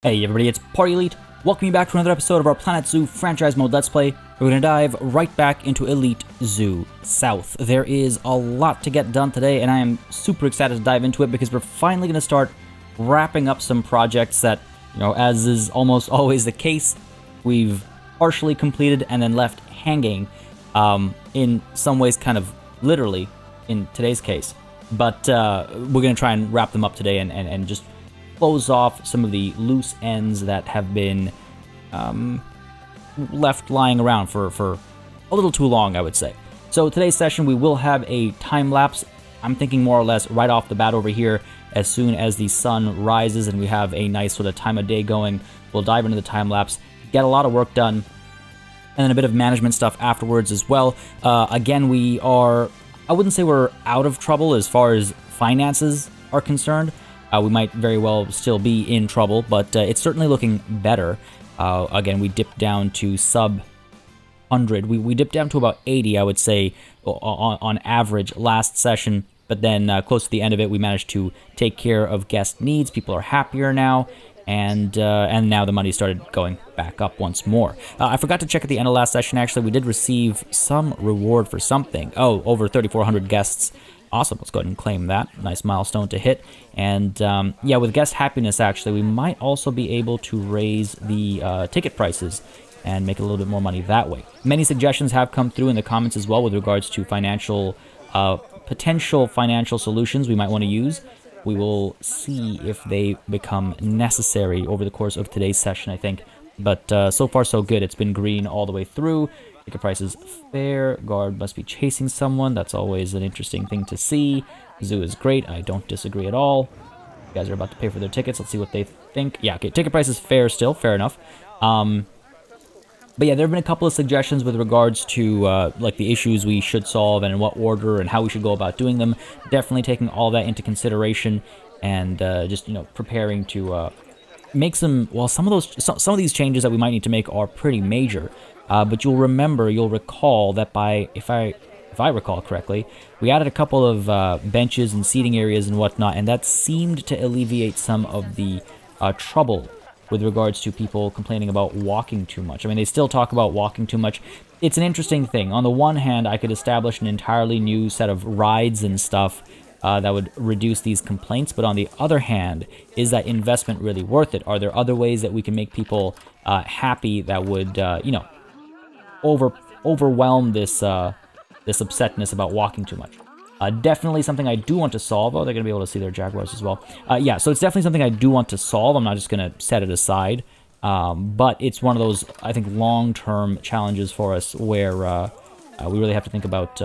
Hey everybody, it's Party Elite. Welcome you back to another episode of our Planet Zoo franchise mode Let's Play. We're going to dive right back into Elite Zoo South. There is a lot to get done today, and I am super excited to dive into it because we're finally going to start wrapping up some projects that, as is almost always the case, we've partially completed and then left hanging, in some ways kind of literally in today's case. But we're going to try and wrap them up today and just close off some of the loose ends that have been left lying around for a little too long, I would say. So today's session, we will have a time lapse. I'm thinking more or less right off the bat over here, as soon as the sun rises and we have a nice sort of time of day going, we'll dive into the time lapse, get a lot of work done, and then a bit of management stuff afterwards as well. Again, we are, I wouldn't say we're out of trouble as far as finances are concerned. We might very well still be in trouble, but it's certainly looking better. Again, we dipped down to sub 100. We dipped down to about 80, I would say, on average last session. But then close to the end of it, we managed to take care of guest needs. People are happier now, and now the money started going back up once more. I forgot to check at the end of last session, actually. We did receive some reward for something. Oh, over 3,400 guests. Awesome, let's go ahead and claim that. Nice milestone to hit. And yeah, with guest happiness, actually, we might also be able to raise the ticket prices and make a little bit more money that way. Many suggestions have come through in the comments as well with regards to potential financial solutions we might want to use. We will see if they become necessary over the course of today's session, I think. But so far, so good. It's been green all the way through. Ticket price is fair. Guard must be chasing someone. That's always an interesting thing to see. Zoo is great. I don't disagree at all. You guys are about to pay for their tickets. Let's see what they think. Yeah, okay. Ticket price is fair still. Fair enough. But yeah, there have been a couple of suggestions with regards to like the issues we should solve and in what order and how we should go about doing them. Definitely taking all that into consideration and just preparing to make some. Well, some of these changes that we might need to make are pretty major. But you'll recall that if I recall correctly, we added a couple of benches and seating areas and whatnot, and that seemed to alleviate some of the trouble with regards to people complaining about walking too much. I mean, they still talk about walking too much. It's an interesting thing. On the one hand, I could establish an entirely new set of rides and stuff that would reduce these complaints, but on the other hand, is that investment really worth it? Are there other ways that we can make people happy that would, overwhelm this upsetness about walking too much? Definitely something I do want to solve. Oh, they're going to be able to see their Jaguars as well. Yeah, so it's definitely something I do want to solve. I'm not just going to set it aside. But it's one of those, I think, long-term challenges for us where we really have to think about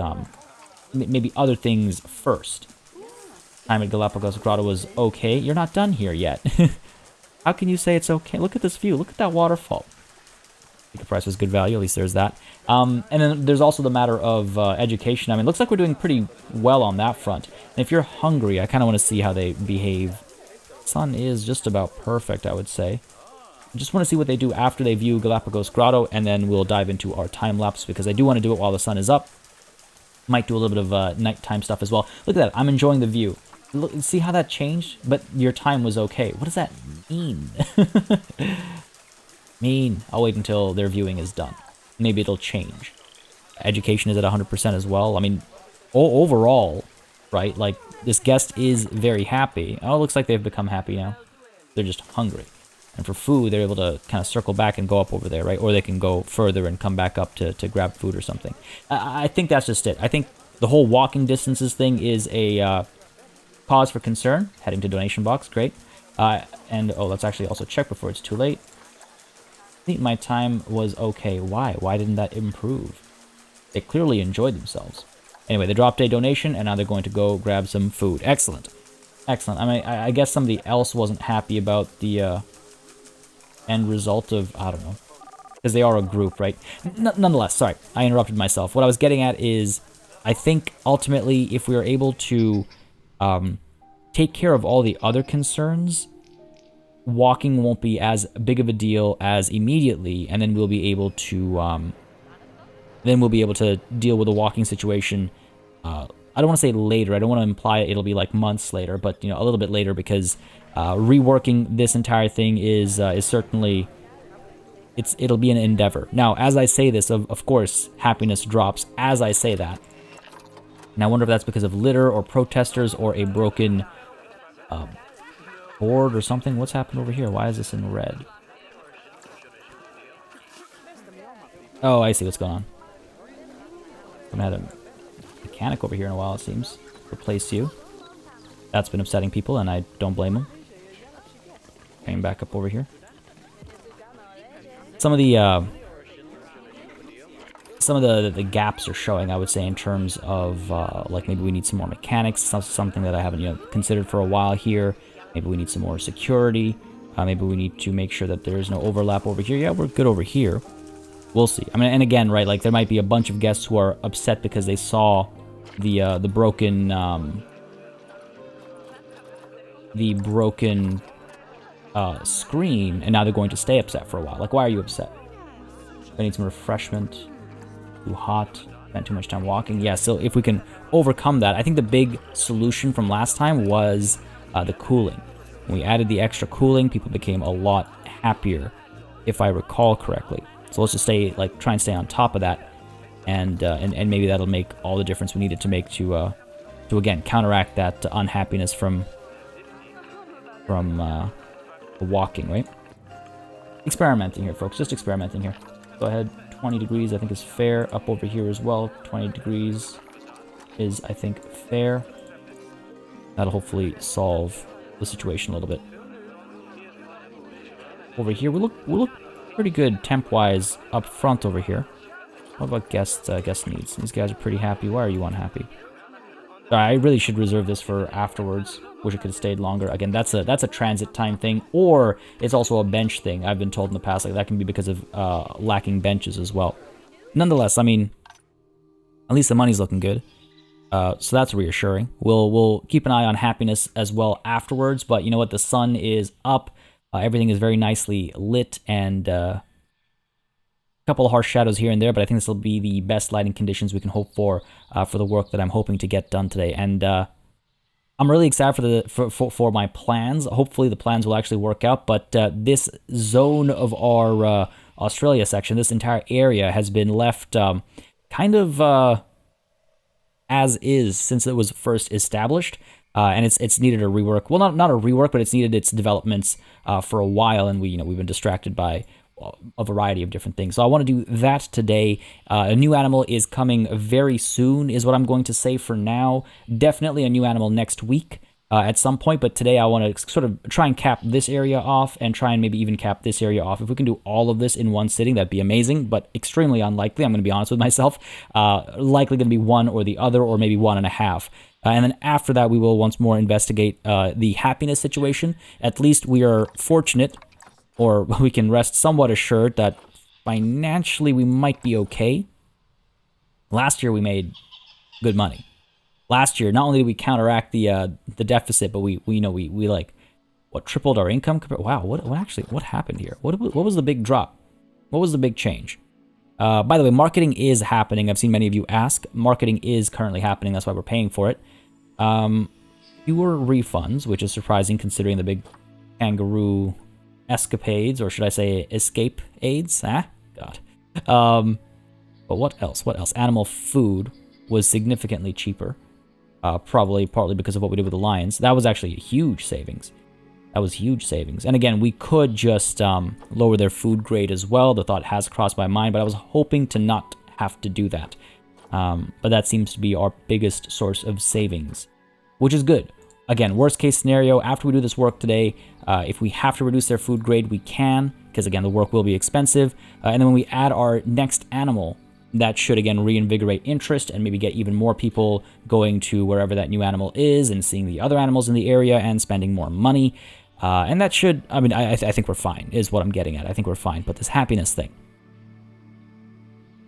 maybe other things first. Time at Galapagos Grotto was okay. You're not done here yet. How can you say it's okay? Look at this view. Look at that waterfall. The price was good value, at least there's that. And then there's also the matter of education. I mean, it looks like we're doing pretty well on that front. And if you're hungry, I kind of want to see how they behave. Sun is just about perfect, I would say. I just want to see what they do after they view Galapagos Grotto, and then we'll dive into our time lapse, because I do want to do it while the sun is up. Might do a little bit of nighttime stuff as well. Look at that, I'm enjoying the view. Look, see how that changed? But your time was okay. What does that mean? I'll wait until their viewing is done. Maybe it'll change. Education is at 100% as well. I mean, overall, right, like, this guest is very happy. Oh, it looks like they've become happy now. They're just hungry. And for food, they're able to kind of circle back and go up over there, right? Or they can go further and come back up to grab food or something. I think that's just it. I think the whole walking distances thing is a cause for concern. Heading to donation box, great. And, let's actually also check before it's too late. I think my time was okay. Why? Why didn't that improve? They clearly enjoyed themselves. Anyway, they dropped a donation, and now they're going to go grab some food. Excellent. Excellent. I mean, I guess somebody else wasn't happy about the end result of, I don't know, because they are a group, right? Nonetheless, sorry, I interrupted myself. What I was getting at is, I think, ultimately, if we are able to take care of all the other concerns, walking won't be as big of a deal as immediately, and then we'll be able to deal with the walking situation I don't want to say later. I don't want to imply it'll be like months later, but a little bit later, because reworking this entire thing is certainly it'll be an endeavor. Now, as I say this, of course, happiness drops as I say that. And I wonder if that's because of litter or protesters or a broken board or something. What's happened over here? Why is this in red? Oh, I see what's going on. I haven't had a mechanic over here in a while, it seems. Replace you. That's been upsetting people, and I don't blame them. Coming back up over here. Some of the gaps are showing, I would say, in terms of like maybe we need some more mechanics. Something that I haven't considered for a while here. Maybe we need some more security. Maybe we need to make sure that there is no overlap over here. Yeah, we're good over here. We'll see. I mean, and again, right, like there might be a bunch of guests who are upset because they saw the broken screen, and now they're going to stay upset for a while. Like, why are you upset? I need some refreshment. Too hot. Spent too much time walking. Yeah, so if we can overcome that, I think the big solution from last time was the cooling. When we added the extra cooling, people became a lot happier, if I recall correctly. So let's just try and stay on top of that, and maybe that'll make all the difference we needed to make to again counteract that unhappiness from walking, right? Experimenting here, folks. Just experimenting here. Go ahead. 20 degrees, I think, is fair. Up over here as well. 20 degrees is, I think, fair. That'll hopefully solve the situation a little bit. Over here, we look pretty good temp-wise up front over here. What about guest needs? These guys are pretty happy. Why are you unhappy? Sorry, I really should reserve this for afterwards. Wish it could have stayed longer. Again, that's a transit time thing, or it's also a bench thing. I've been told in the past, like that can be because of lacking benches as well. Nonetheless, I mean, at least the money's looking good. So that's reassuring. We'll keep an eye on happiness as well afterwards. But you know what? The sun is up. Everything is very nicely lit, and a couple of harsh shadows here and there. But I think this will be the best lighting conditions we can hope for the work that I'm hoping to get done today. And I'm really excited for my plans. Hopefully the plans will actually work out. But this zone of our Australia section, this entire area, has been left kind of as is since it was first established, and it's needed a rework. Well, not a rework, but it's needed its developments for a while, and we've been distracted by a variety of different things. So I want to do that today. A new animal is coming very soon, is what I'm going to say for now. Definitely a new animal next week at some point, but today I want to sort of try and cap this area off and try and maybe even cap this area off. If we can do all of this in one sitting, that'd be amazing, but extremely unlikely. I'm going to be honest with myself. Likely going to be one or the other, or maybe one and a half. And then after that, we will once more investigate the happiness situation. At least we are fortunate, or we can rest somewhat assured that financially we might be okay. Last year we made good money. Last year, not only did we counteract the deficit, but we like tripled our income. Wow, what happened here? What was the big drop? What was the big change? By the way, marketing is happening. I've seen many of you ask. Marketing is currently happening. That's why we're paying for it. Fewer refunds, which is surprising considering the big kangaroo escapades, or should I say escape aids? God. But what else? What else? Animal food was significantly cheaper. Probably partly because of what we did with the lions. That was actually a huge savings. That was huge savings. And again, we could just lower their food grade as well. The thought has crossed my mind, but I was hoping to not have to do that. But that seems to be our biggest source of savings, which is good. Again, worst case scenario, after we do this work today, if we have to reduce their food grade, we can, because again, the work will be expensive. And then when we add our next animal, that should again reinvigorate interest and maybe get even more people going to wherever that new animal is and seeing the other animals in the area and spending more money. And that should, I mean, I think we're fine, is what I'm getting at. I think we're fine. But this happiness thing,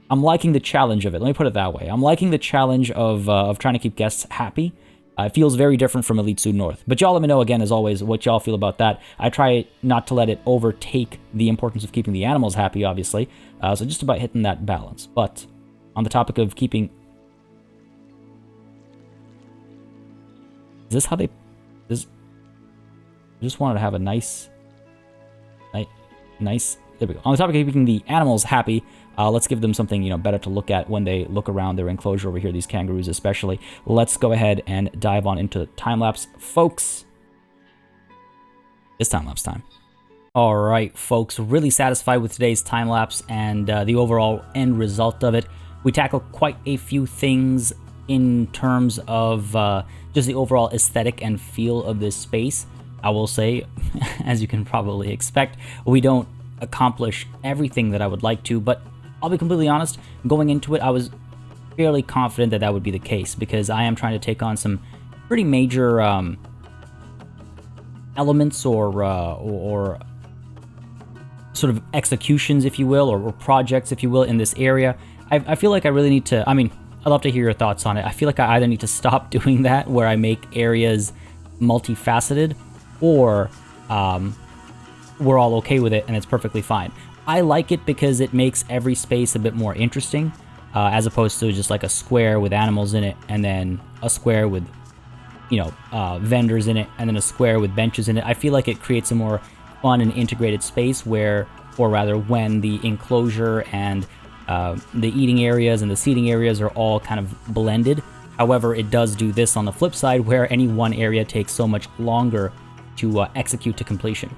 I'm liking the challenge of it. Let me put it that way. I'm liking the challenge of trying to keep guests happy. It feels very different from Elite Zoo North. But y'all let me know, again, as always, what y'all feel about that. I try not to let it overtake the importance of keeping the animals happy, obviously. So just about hitting that balance. But on the topic of keeping Is this how they... This... I just wanted to have a nice... Nice... There we go. On the topic of keeping the animals happy, let's give them something, you know, better to look at when they look around their enclosure over here, these kangaroos especially. Let's go ahead and dive on into time-lapse, folks. It's time-lapse time. All right, folks, really satisfied with today's time-lapse and the overall end result of it. We tackled quite a few things in terms of just the overall aesthetic and feel of this space. I will say, as you can probably expect, we don't accomplish everything that I would like to, but I'll be completely honest, going into it, I was fairly confident that that would be the case, because I am trying to take on some pretty major elements or sort of executions, if you will, or projects, if you will, in this area. I feel like I really need to, I mean, I'd love to hear your thoughts on it. I feel like I either need to stop doing that, where I make areas multifaceted, or we're all okay with it and it's perfectly fine. I like it because it makes every space a bit more interesting, as opposed to just like a square with animals in it, and then a square with, you know, vendors in it, and then a square with benches in it. I feel like it creates a more fun and integrated space where, or rather when the enclosure and the eating areas and the seating areas are all kind of blended. However, it does do this on the flip side, where any one area takes so much longer to execute to completion.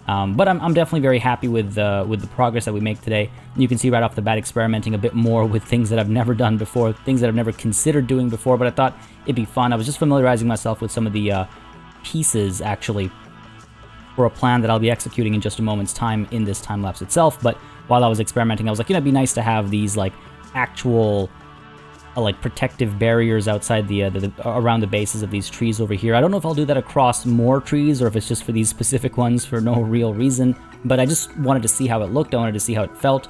But I'm definitely very happy with the progress that we make today. You can see right off the bat experimenting a bit more with things that I've never done before, things that I've never considered doing before, but I thought it'd be fun. I was just familiarizing myself with some of the pieces, actually, for a plan that I'll be executing in just a moment's time in this time lapse itself. But while I was experimenting, I was like, you know, it'd be nice to have these like actual like protective barriers outside the around the bases of these trees over here. I don't know if I'll do that across more trees or if it's just for these specific ones for no real reason, but I just wanted to see how it looked. I wanted to see how it felt.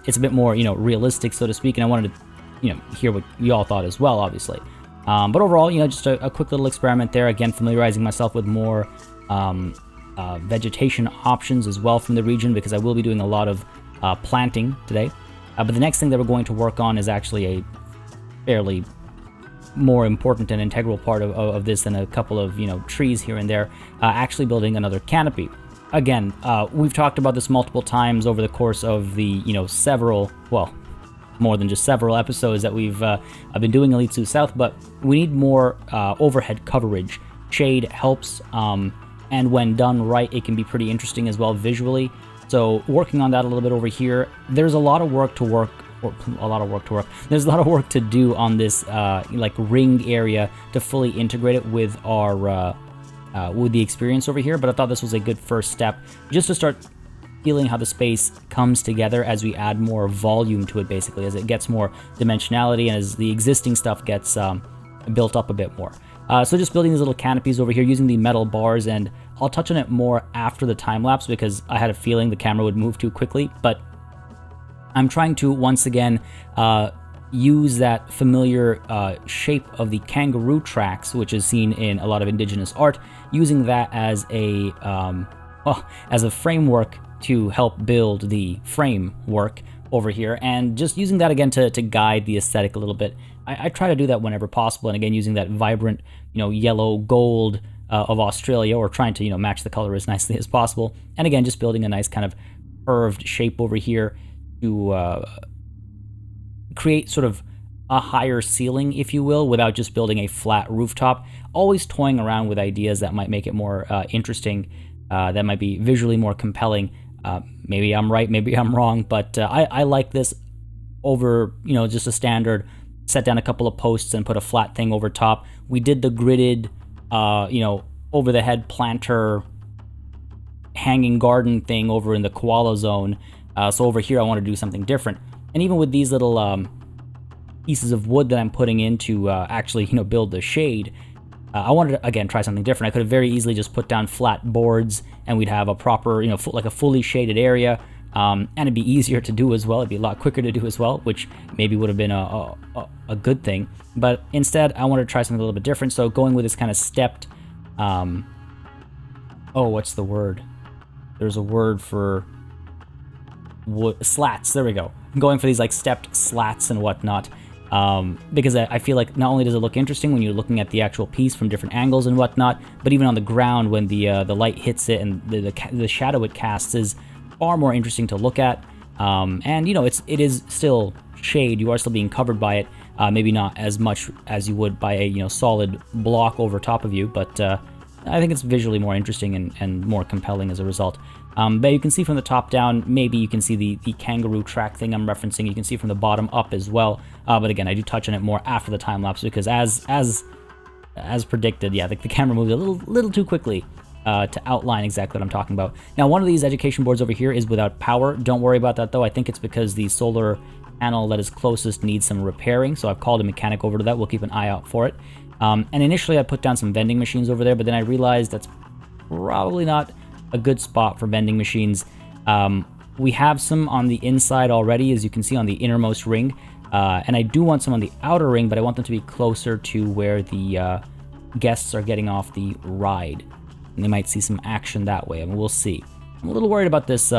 It's a bit more, you know, realistic, so to speak, and I wanted to, you know, hear what you all thought as well, obviously. But overall, you know, just a quick little experiment there. Again, familiarizing myself with more vegetation options as well from the region, because I will be doing a lot of planting today. But the next thing that we're going to work on is actually a fairly more important and integral part of this than a couple of, you know, trees here and there, actually building another canopy. Again, we've talked about this multiple times over the course of the, you know, several, well, more than just several episodes that we've I've been doing Elite Zoo South, but we need more overhead coverage. Shade helps, and when done right, it can be pretty interesting as well visually. So working on that a little bit over here. There's a lot of work to work. There's a lot of work to do on this like ring area to fully integrate it with our with the experience over here. But I thought this was a good first step, just to start feeling how the space comes together as we add more volume to it, basically, as it gets more dimensionality and as the existing stuff gets built up a bit more. So just building these little canopies over here using the metal bars, and I'll touch on it more after the time lapse because I had a feeling the camera would move too quickly, but I'm trying to, once again, use that familiar shape of the kangaroo tracks, which is seen in a lot of indigenous art, using that as a framework to help build the framework over here, and just using that again to guide the aesthetic a little bit. I try to do that whenever possible, and again, using that vibrant, you know, yellow gold of Australia, or trying to, you know, match the color as nicely as possible, and again, just building a nice kind of curved shape over here to create sort of a higher ceiling, if you will, without just building a flat rooftop. Always toying around with ideas that might make it more interesting, that might be visually more compelling. Maybe I'm right, maybe I'm wrong, but I like this over, you know, just a standard set down a couple of posts and put a flat thing over top. We did the gridded, you know, over the head planter hanging garden thing over in the koala zone. So over here, I want to do something different. And even with these little pieces of wood that I'm putting in to actually, you know, build the shade, I wanted to, again, try something different. I could have very easily just put down flat boards and we'd have a proper, you know, like a fully shaded area. And it'd be easier to do as well. It'd be a lot quicker to do as well, which maybe would have been a good thing. But instead, I wanted to try something a little bit different. So going with this kind of stepped, what's the word? There's a word for wood, slats. There we go. Going for these like stepped slats and whatnot. because I feel like not only does it look interesting when you're looking at the actual piece from different angles and whatnot, but even on the ground when the light hits it and the shadow it casts is far more interesting to look at. And you know, it is still shade. You are still being covered by it. Maybe not as much as you would by a solid block over top of you, but I think it's visually more interesting and more compelling as a result. But you can see from the top down, maybe you can see the kangaroo track thing I'm referencing. You can see from the bottom up as well. But again, I do touch on it more after the time lapse because as predicted, yeah, the camera moves a little too quickly to outline exactly what I'm talking about. Now, one of these education boards over here is without power. Don't worry about that though. I think it's because the solar panel that is closest needs some repairing. So I've called a mechanic over to that. We'll keep an eye out for it. And initially I put down some vending machines over there, but then I realized that's probably not a good spot for vending machines. We have some on the inside already, as you can see on the innermost ring. And I do want some on the outer ring, but I want them to be closer to where the guests are getting off the ride. And they might see some action that way. I mean, we'll see. I'm a little worried about this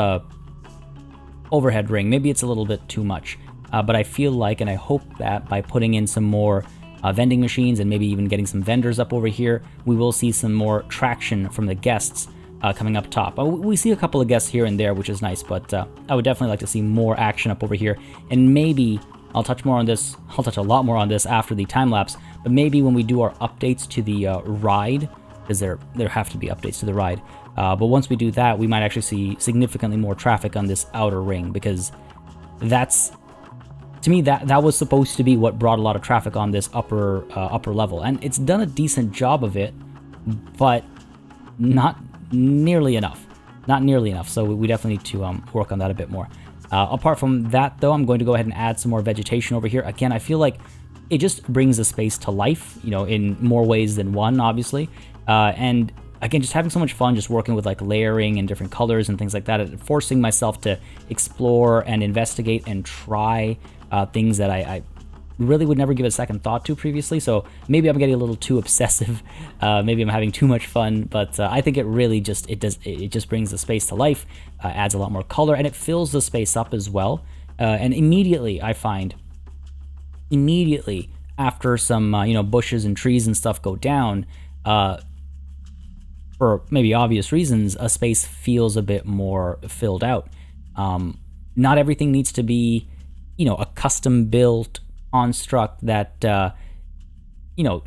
overhead ring. Maybe it's a little bit too much. But I feel like, and I hope that by putting in some more vending machines and maybe even getting some vendors up over here, we will see some more traction from the guests coming up top. We see a couple of guests here and there, which is nice, but I would definitely like to see more action up over here. And maybe I'll touch more on this. I'll touch a lot more on this after the time lapse, but maybe when we do our updates to the ride, because there have to be updates to the ride. But once we do that, we might actually see significantly more traffic on this outer ring, because that's, to me, that was supposed to be what brought a lot of traffic on this upper level, and it's done a decent job of it, but not nearly enough. Not nearly enough. So we definitely need to work on that a bit more. Apart from that, though, I'm going to go ahead and add some more vegetation over here. Again, I feel like it just brings the space to life, in more ways than one, obviously. And again, just having so much fun just working with like layering and different colors and things like that, and forcing myself to explore and investigate and try things that I really would never give a second thought to previously. So maybe I'm getting a little too obsessive. Maybe I'm having too much fun, but I think it really just brings the space to life, adds a lot more color, and it fills the space up as well. And immediately I find, after some bushes and trees and stuff go down, for maybe obvious reasons, a space feels a bit more filled out. Not everything needs to be a custom built construct that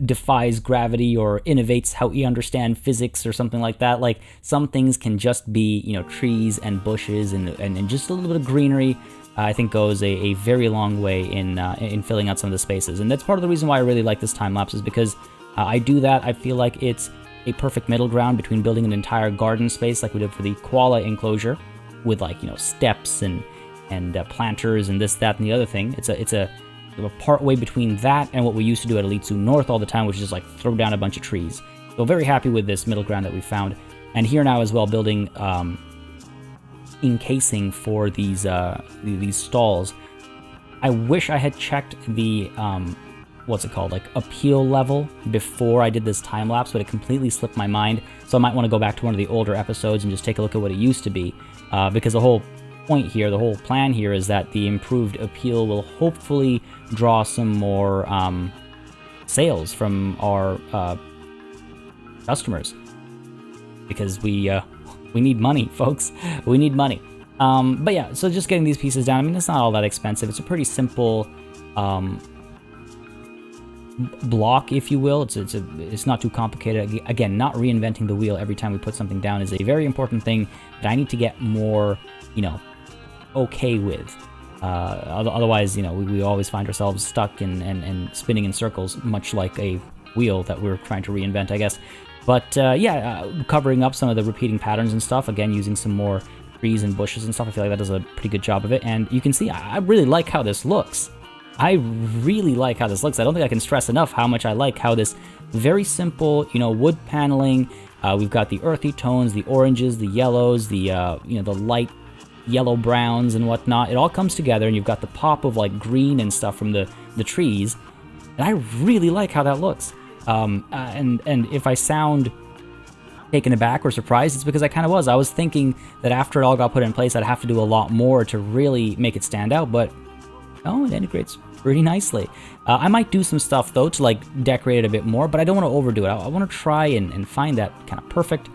defies gravity or innovates how we understand physics or something like that. Like, some things can just be trees and bushes and just a little bit of greenery. I think goes a very long way in filling out some of the spaces, and that's part of the reason why I really like this time lapse, is because I do that. I feel like it's a perfect middle ground between building an entire garden space like we did for the koala enclosure, with steps and planters and this, that, and the other thing. It's a part way between that and what we used to do at Elite Zoo North all the time, which is just like throw down a bunch of trees. So very happy with this middle ground that we found. And here now as well, building encasing for these stalls. I wish I had checked the appeal level before I did this time lapse, but it completely slipped my mind. So I might want to go back to one of the older episodes and just take a look at what it used to be, because the whole point here, the whole plan here, is that the improved appeal will hopefully draw some more sales from our customers, because we need money, folks. We need money. But yeah, so just getting these pieces down. I mean, it's not all that expensive. It's a pretty simple block, if you will. It's not too complicated. Again, not reinventing the wheel every time we put something down is a very important thing that I need to get more, okay with. Otherwise, we always find ourselves stuck and spinning in circles, much like a wheel that we're trying to reinvent, I guess. But covering up some of the repeating patterns and stuff, again, using some more trees and bushes and stuff, I feel like that does a pretty good job of it. And you can see, I really like how this looks. I really like how this looks. I don't think I can stress enough how much I like how this very simple, wood paneling, we've got the earthy tones, the oranges, the yellows, the light yellow browns and whatnot. It all comes together, and you've got the pop of like green and stuff from the trees. And I really like how that looks. And if I sound taken aback or surprised, it's because I kind of was. I was thinking that after it all got put in place, I'd have to do a lot more to really make it stand out, but Oh, it integrates pretty nicely. I might do some stuff, though, to, like, decorate it a bit more, but I don't want to overdo it. I want to try and find that kind of perfect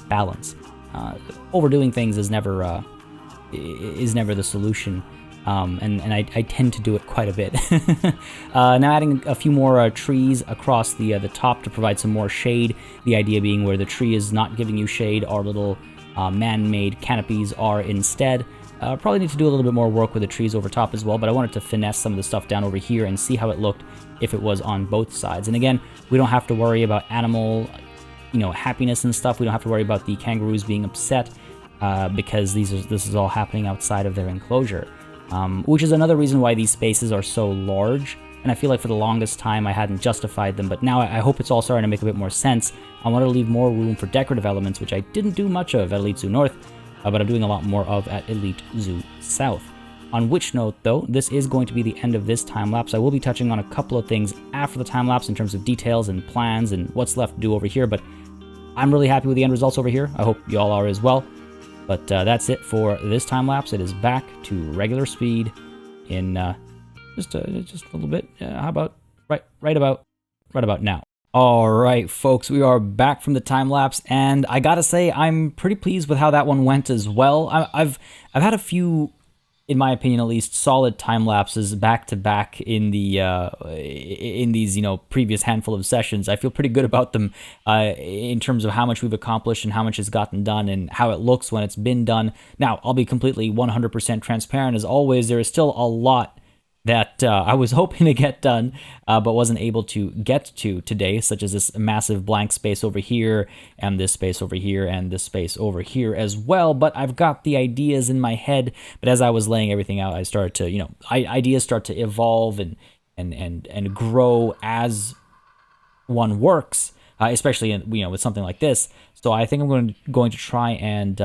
balance. Overdoing things is never the solution. And I tend to do it quite a bit. Now adding a few more trees across the top to provide some more shade. The idea being where the tree is not giving you shade, our little man-made canopies are instead. Probably need to do a little bit more work with the trees over top as well, but I wanted to finesse some of the stuff down over here and see how it looked if it was on both sides. And again, we don't have to worry about animal, happiness and stuff. We don't have to worry about the kangaroos being upset because this is all happening outside of their enclosure. Which is another reason why these spaces are so large, and I feel like for the longest time I hadn't justified them, but now I hope it's all starting to make a bit more sense. I want to leave more room for decorative elements, which I didn't do much of at Elite Zoo North, but I'm doing a lot more of at Elite Zoo South. On which note, though, this is going to be the end of this time-lapse. I will be touching on a couple of things after the time-lapse in terms of details and plans and what's left to do over here, but I'm really happy with the end results over here. I hope you all are as well. But that's it for this time-lapse. It is back to regular speed in just a little bit. How about right about now? All right, folks, we are back from the time-lapse, and I gotta say I'm pretty pleased with how that one went as well. I've had a few, in my opinion at least, solid time lapses back to back in these previous handful of sessions. I feel pretty good about them in terms of how much we've accomplished and how much has gotten done and how it looks when it's been done. Now, I'll be completely 100% transparent as always. There is still a lot that I was hoping to get done, but wasn't able to get to today, such as this massive blank space over here, and this space over here, and this space over here as well. But I've got the ideas in my head. But as I was laying everything out, I started to, ideas start to evolve and grow as one works, especially with something like this. So I think I'm going to try and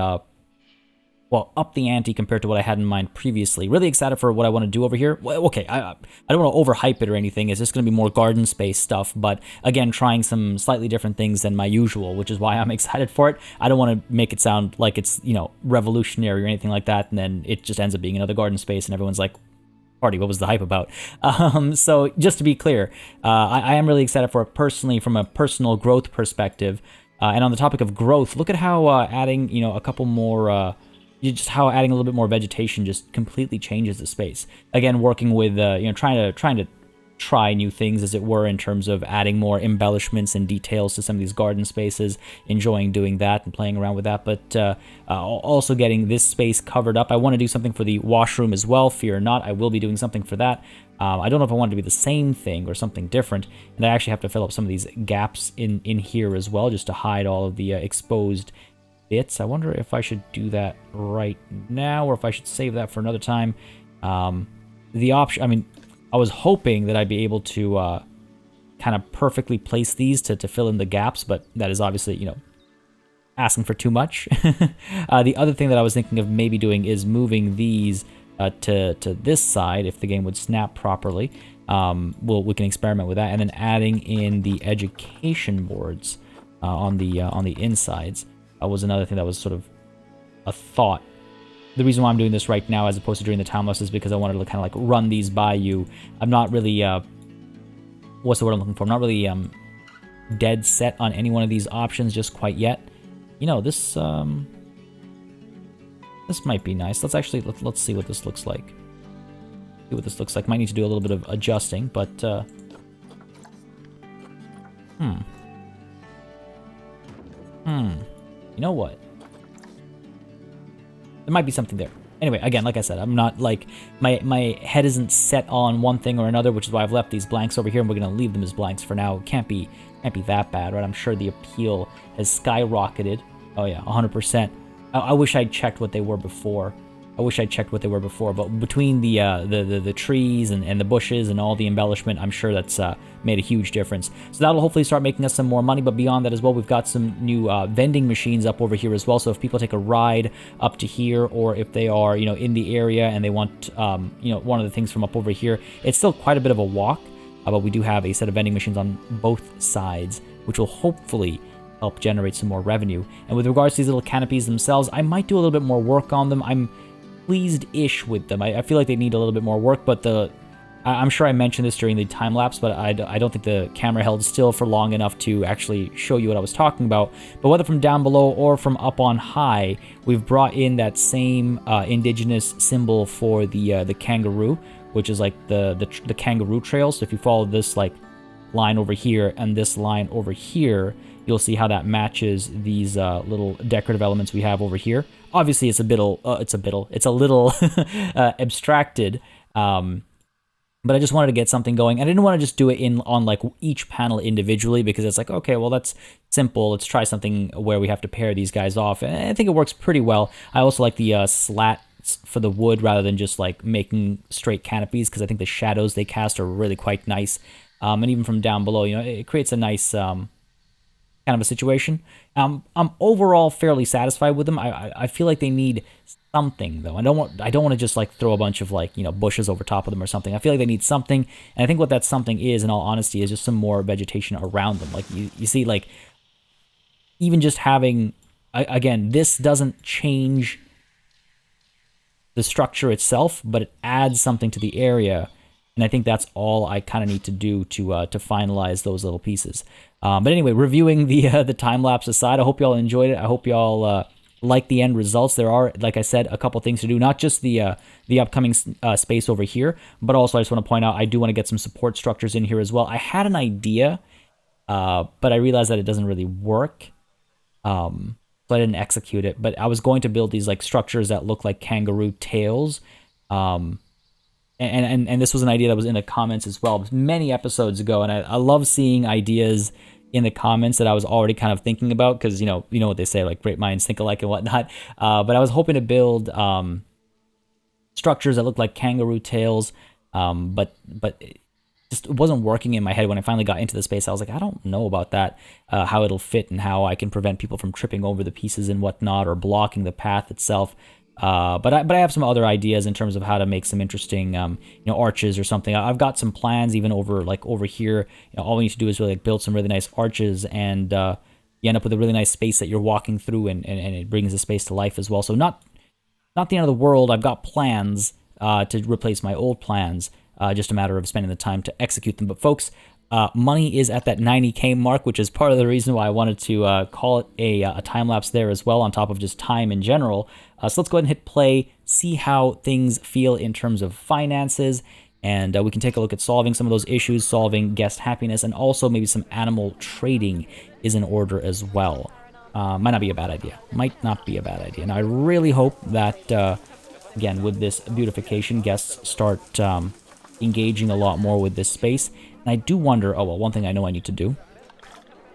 up the ante compared to what I had in mind previously. Really excited for what I want to do over here. Well, okay, I don't want to overhype it or anything. It's just going to be more garden space stuff, but again, trying some slightly different things than my usual, which is why I'm excited for it. I don't want to make it sound like it's, revolutionary or anything like that, and then it just ends up being another garden space, and everyone's like, party, what was the hype about? So just to be clear, I am really excited for it personally from a personal growth perspective. And on the topic of growth, look at how adding, a couple more... just how adding a little bit more vegetation just completely changes the space. Again, working with trying to try new things, as it were, in terms of adding more embellishments and details to some of these garden spaces. Enjoying doing that and playing around with that, but also getting this space covered up. I want to do something for the washroom as well. Fear not, I will be doing something for that. I don't know if I want it to be the same thing or something different, and I actually have to fill up some of these gaps in here as well, just to hide all of the exposed bits. I wonder if I should do that right now or if I should save that for another time. The option, I was hoping that I'd be able to kind of perfectly place these to fill in the gaps, but that is obviously, asking for too much. The other thing that I was thinking of maybe doing is moving these to this side if the game would snap properly. We can experiment with that, and then adding in the education boards on the insides. Was another thing that was sort of a thought. The reason why I'm doing this right now as opposed to during the time-lapse is because I wanted to kind of like run these by you. I'm not really, what's the word I'm looking for? I'm not really dead set on any one of these options just quite yet. This might be nice. Let's see what this looks like. Might need to do a little bit of adjusting, but you know what? There might be something there. Anyway, again, like I said, I'm not like, my head isn't set on one thing or another, which is why I've left these blanks over here, and we're going to leave them as blanks for now. It can't be that bad, right? I'm sure the appeal has skyrocketed. Oh yeah, 100%. I wish I'd checked what they were before. But between the trees and the bushes and all the embellishment, I'm sure that's made a huge difference. So that'll hopefully start making us some more money, but beyond that as well, we've got some new vending machines up over here as well. So if people take a ride up to here, or if they are, in the area and they want, one of the things from up over here, it's still quite a bit of a walk, but we do have a set of vending machines on both sides, which will hopefully help generate some more revenue. And with regards to these little canopies themselves, I might do a little bit more work on them. pleased-ish with them. I feel like they need a little bit more work, but I'm sure I mentioned this during the time lapse, but I don't think the camera held still for long enough to actually show you what I was talking about. But whether from down below or from up on high, we've brought in that same indigenous symbol for the kangaroo, which is like the kangaroo trail. So if you follow this like line over here and this line over here, you'll see how that matches these little decorative elements we have over here. Obviously, it's a little abstracted. But I just wanted to get something going. I didn't want to just do it on like each panel individually, because it's like, okay, well, that's simple. Let's try something where we have to pair these guys off. And I think it works pretty well. I also like the slats for the wood rather than just like making straight canopies, because I think the shadows they cast are really quite nice. And even from down below, you know, it creates a nice kind of a situation. I'm overall fairly satisfied with them. I feel like they need something though. I don't want to just like throw a bunch of like, you know, bushes over top of them or something. I feel like they need something, and I think what that something is, in all honesty, is just some more vegetation around them. Like you see, like even just having, again, this doesn't change the structure itself, but it adds something to the area. And I think that's all I kind of need to do to finalize those little pieces. But anyway, reviewing the time lapse aside, I hope y'all enjoyed it. I hope y'all like the end results. There are, like I said, a couple things to do. Not just the upcoming space over here, but also I just want to point out I do want to get some support structures in here as well. I had an idea, but I realized that it doesn't really work. So I didn't execute it. But I was going to build these like structures that look like kangaroo tails. And this was an idea that was in the comments as well many episodes ago, and I love seeing ideas in the comments that I was already kind of thinking about, because you know what they say, like great minds think alike and whatnot. But I was hoping to build structures that look like kangaroo tails, but it just wasn't working in my head. When I finally got into the space, I was like, I don't know about that, how it'll fit and how I can prevent people from tripping over the pieces and whatnot, or blocking the path itself. But I have some other ideas in terms of how to make some interesting, arches or something. I've got some plans even over here. You know, all we need to do is really like build some really nice arches, and you end up with a really nice space that you're walking through, and it brings the space to life as well. So not the end of the world. I've got plans to replace my old plans. Just a matter of spending the time to execute them. But folks, money is at that 90K mark, which is part of the reason why I wanted to call it a time lapse there as well, on top of just time in general. So let's go ahead and hit play, see how things feel in terms of finances, and we can take a look at solving some of those issues, solving guest happiness, and also maybe some animal trading is in order as well. Might not be a bad idea. Now, I really hope that, again, with this beautification, guests start engaging a lot more with this space. And I do wonder, one thing I know I need to do.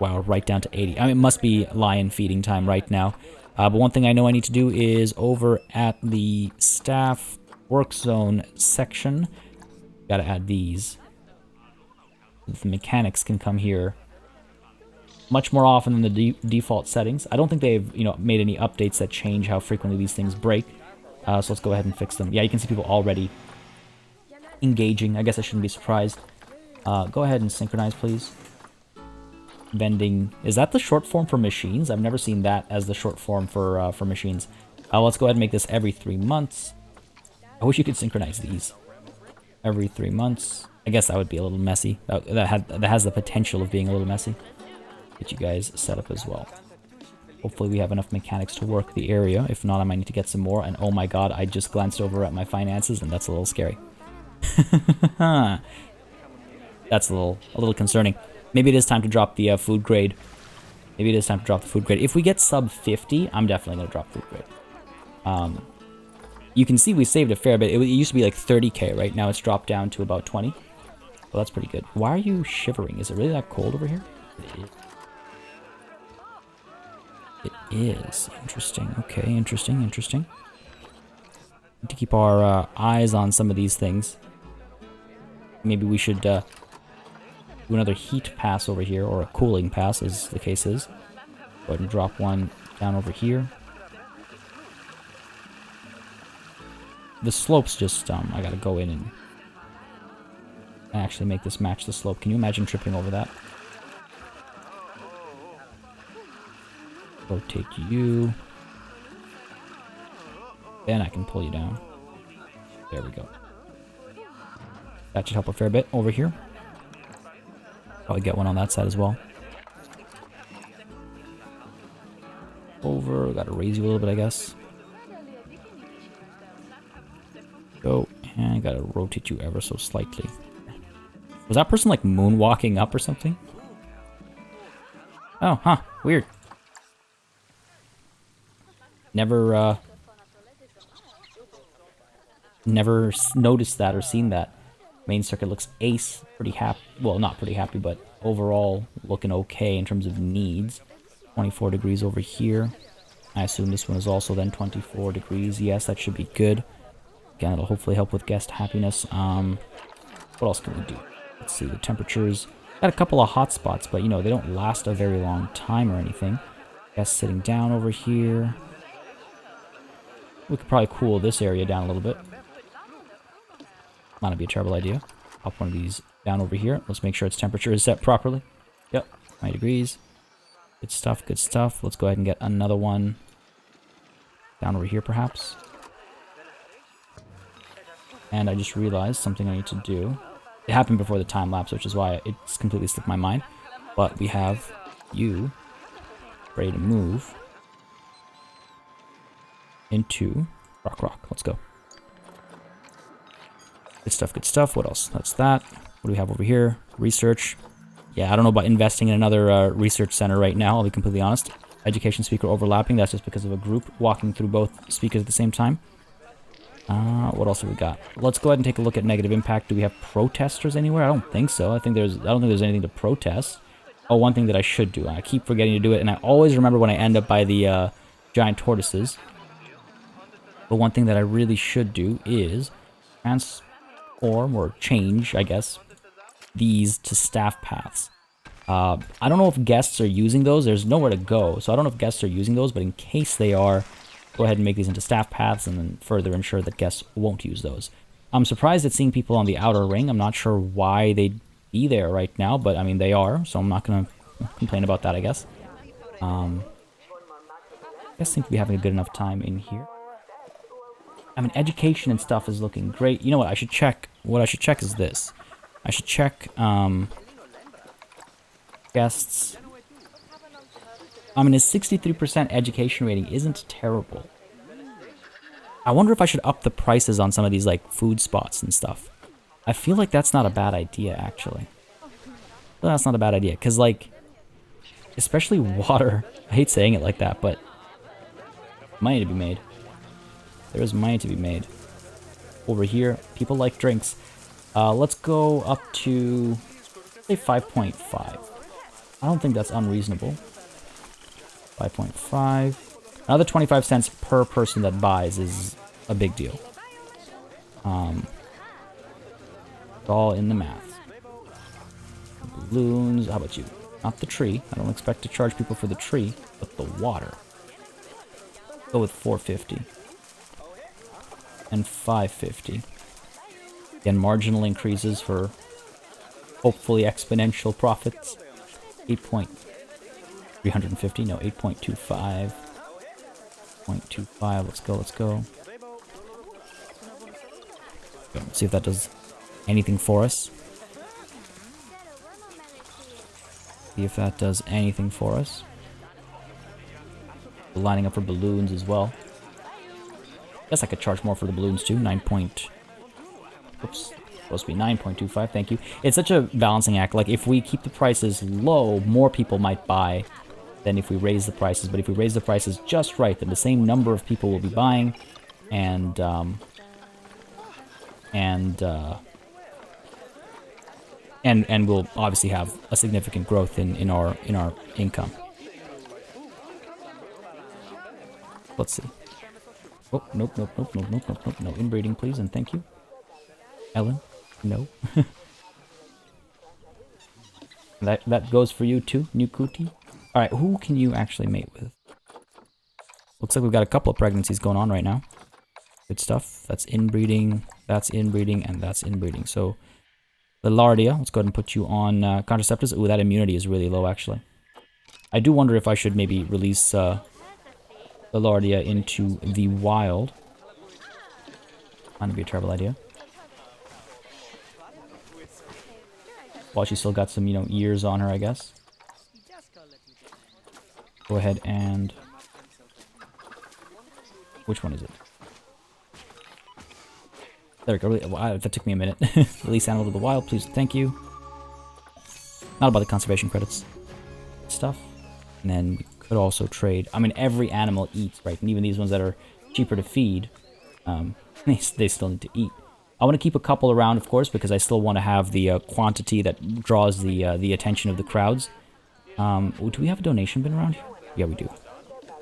Wow, right down to 80. I mean, it must be lion feeding time right now. But one thing I know I need to do is over at the staff work zone section. Gotta add these. The mechanics can come here much more often than the default settings. I don't think they've made any updates that change how frequently these things break. So let's go ahead and fix them. Yeah, you can see people already engaging. I guess I shouldn't be surprised. Go ahead and synchronize, please. Vending. Is that the short form for machines? I've never seen that as the short form for machines. Let's go ahead and make this every 3 months. I wish you could synchronize these. Every 3 months. I guess that would be a little messy. That has the potential of being a little messy. Get you guys set up as well. Hopefully we have enough mechanics to work the area. If not, I might need to get some more. And oh my god, I just glanced over at my finances, and that's a little scary. That's a little concerning. Maybe it is time to drop the food grade. If we get sub 50, I'm definitely going to drop food grade. You can see we saved a fair bit. It used to be like 30k, right? Now it's dropped down to about 20. Well, that's pretty good. Why are you shivering? Is it really that cold over here? It is. Interesting. Okay, interesting. Need to keep our eyes on some of these things. Maybe we should do another heat pass over here, or a cooling pass, as the case is. Go ahead and drop one down over here. The slope's just, I gotta go in and actually make this match the slope. Can you imagine tripping over that? Rotate you. Then I can pull you down. There we go. That should help a fair bit over here. Probably get one on that side as well. Over. Gotta raise you a little bit, I guess. Go. And gotta rotate you ever so slightly. Was that person like moonwalking up or something? Oh, huh. Weird. Never noticed that or seen that. Main circuit looks ace. Pretty happy. Well, not pretty happy, but overall looking okay in terms of needs. 24 degrees over here. I assume this one is also then 24 degrees. Yes, that should be good. Again, it'll hopefully help with guest happiness. What else can we do? Let's see, the temperatures. Got a couple of hot spots, but, you know, they don't last a very long time or anything. Guests sitting down over here. We could probably cool this area down a little bit. Might not be a terrible idea. Pop one of these down over here. Let's make sure its temperature is set properly. Yep, 20 degrees. Good stuff, good stuff. Let's go ahead and get another one down over here, perhaps. And I just realized something I need to do. It happened before the time lapse, which is why it's completely slipped my mind. But we have you ready to move into rock. Let's go. Good stuff, good stuff. What else? That's that. What do we have over here? Research. Yeah, I don't know about investing in another research center right now, I'll be completely honest. Education speaker overlapping. That's just because of a group walking through both speakers at the same time. What else have we got? Let's go ahead and take a look at negative impact. Do we have protesters anywhere? I don't think so. I don't think there's anything to protest. Oh, one thing that I should do. I keep forgetting to do it, and I always remember when I end up by the giant tortoises. But one thing that I really should do is transform or change, I guess, these to staff paths. I don't know if guests are using those. There's nowhere to go, so I don't know if guests are using those, but in case they are, go ahead and make these into staff paths and then further ensure that guests won't use those. I'm surprised at seeing people on the outer ring. I'm not sure why they'd be there right now, but I mean, they are, so I'm not going to complain about that, I guess. Guests seem to be having a good enough time in here. I mean, education and stuff is looking great. You know what I should check? What I should check is this. I should check guests. I mean, his 63% education rating isn't terrible. I wonder if I should up the prices on some of these, like, food spots and stuff. I feel like that's not a bad idea, actually. Well, that's not a bad idea, because, like, especially water. I hate saying it like that, but money to be made. There is money to be made. Over here, people like drinks. Let's go up to, say, 5.5. I don't think that's unreasonable. 5.5. Another 25 cents per person that buys is a big deal. It's all in the math. Balloons. How about you? Not the tree. I don't expect to charge people for the tree, but the water. Go with 450. And 550. Again, marginal increases for hopefully exponential profits. 350, no, 8.25. 0.25, let's go. Let's see if that does anything for us. Lining up for balloons as well. Guess I could charge more for the balloons too. Supposed to be 9.25, thank you. It's such a balancing act. Like, if we keep the prices low, more people might buy than if we raise the prices. But if we raise the prices just right, then the same number of people will be buying, and we'll obviously have a significant growth in our income. Let's see. Oh, nope. No inbreeding, please, and thank you. Ellen, no. that goes for you too, new cootie. All right, who can you actually mate with? Looks like we've got a couple of pregnancies going on right now. Good stuff. That's inbreeding, and that's inbreeding. So, the Lardia, let's go ahead and put you on contraceptives. Ooh, that immunity is really low, actually. I do wonder if I should maybe release the Lardia into the wild. Might be a terrible idea. While she's still got some, you know, years on her, I guess. Go ahead and... Which one is it? There we go. Wow, that took me a minute. Release animal to the wild, please. Thank you. Not about the conservation credits. Stuff. And then we could also trade. I mean, every animal eats, right? And even these ones that are cheaper to feed, they still need to eat. I want to keep a couple around, of course, because I still want to have the quantity that draws the attention of the crowds. Do we have a donation bin around here? Yeah, we do.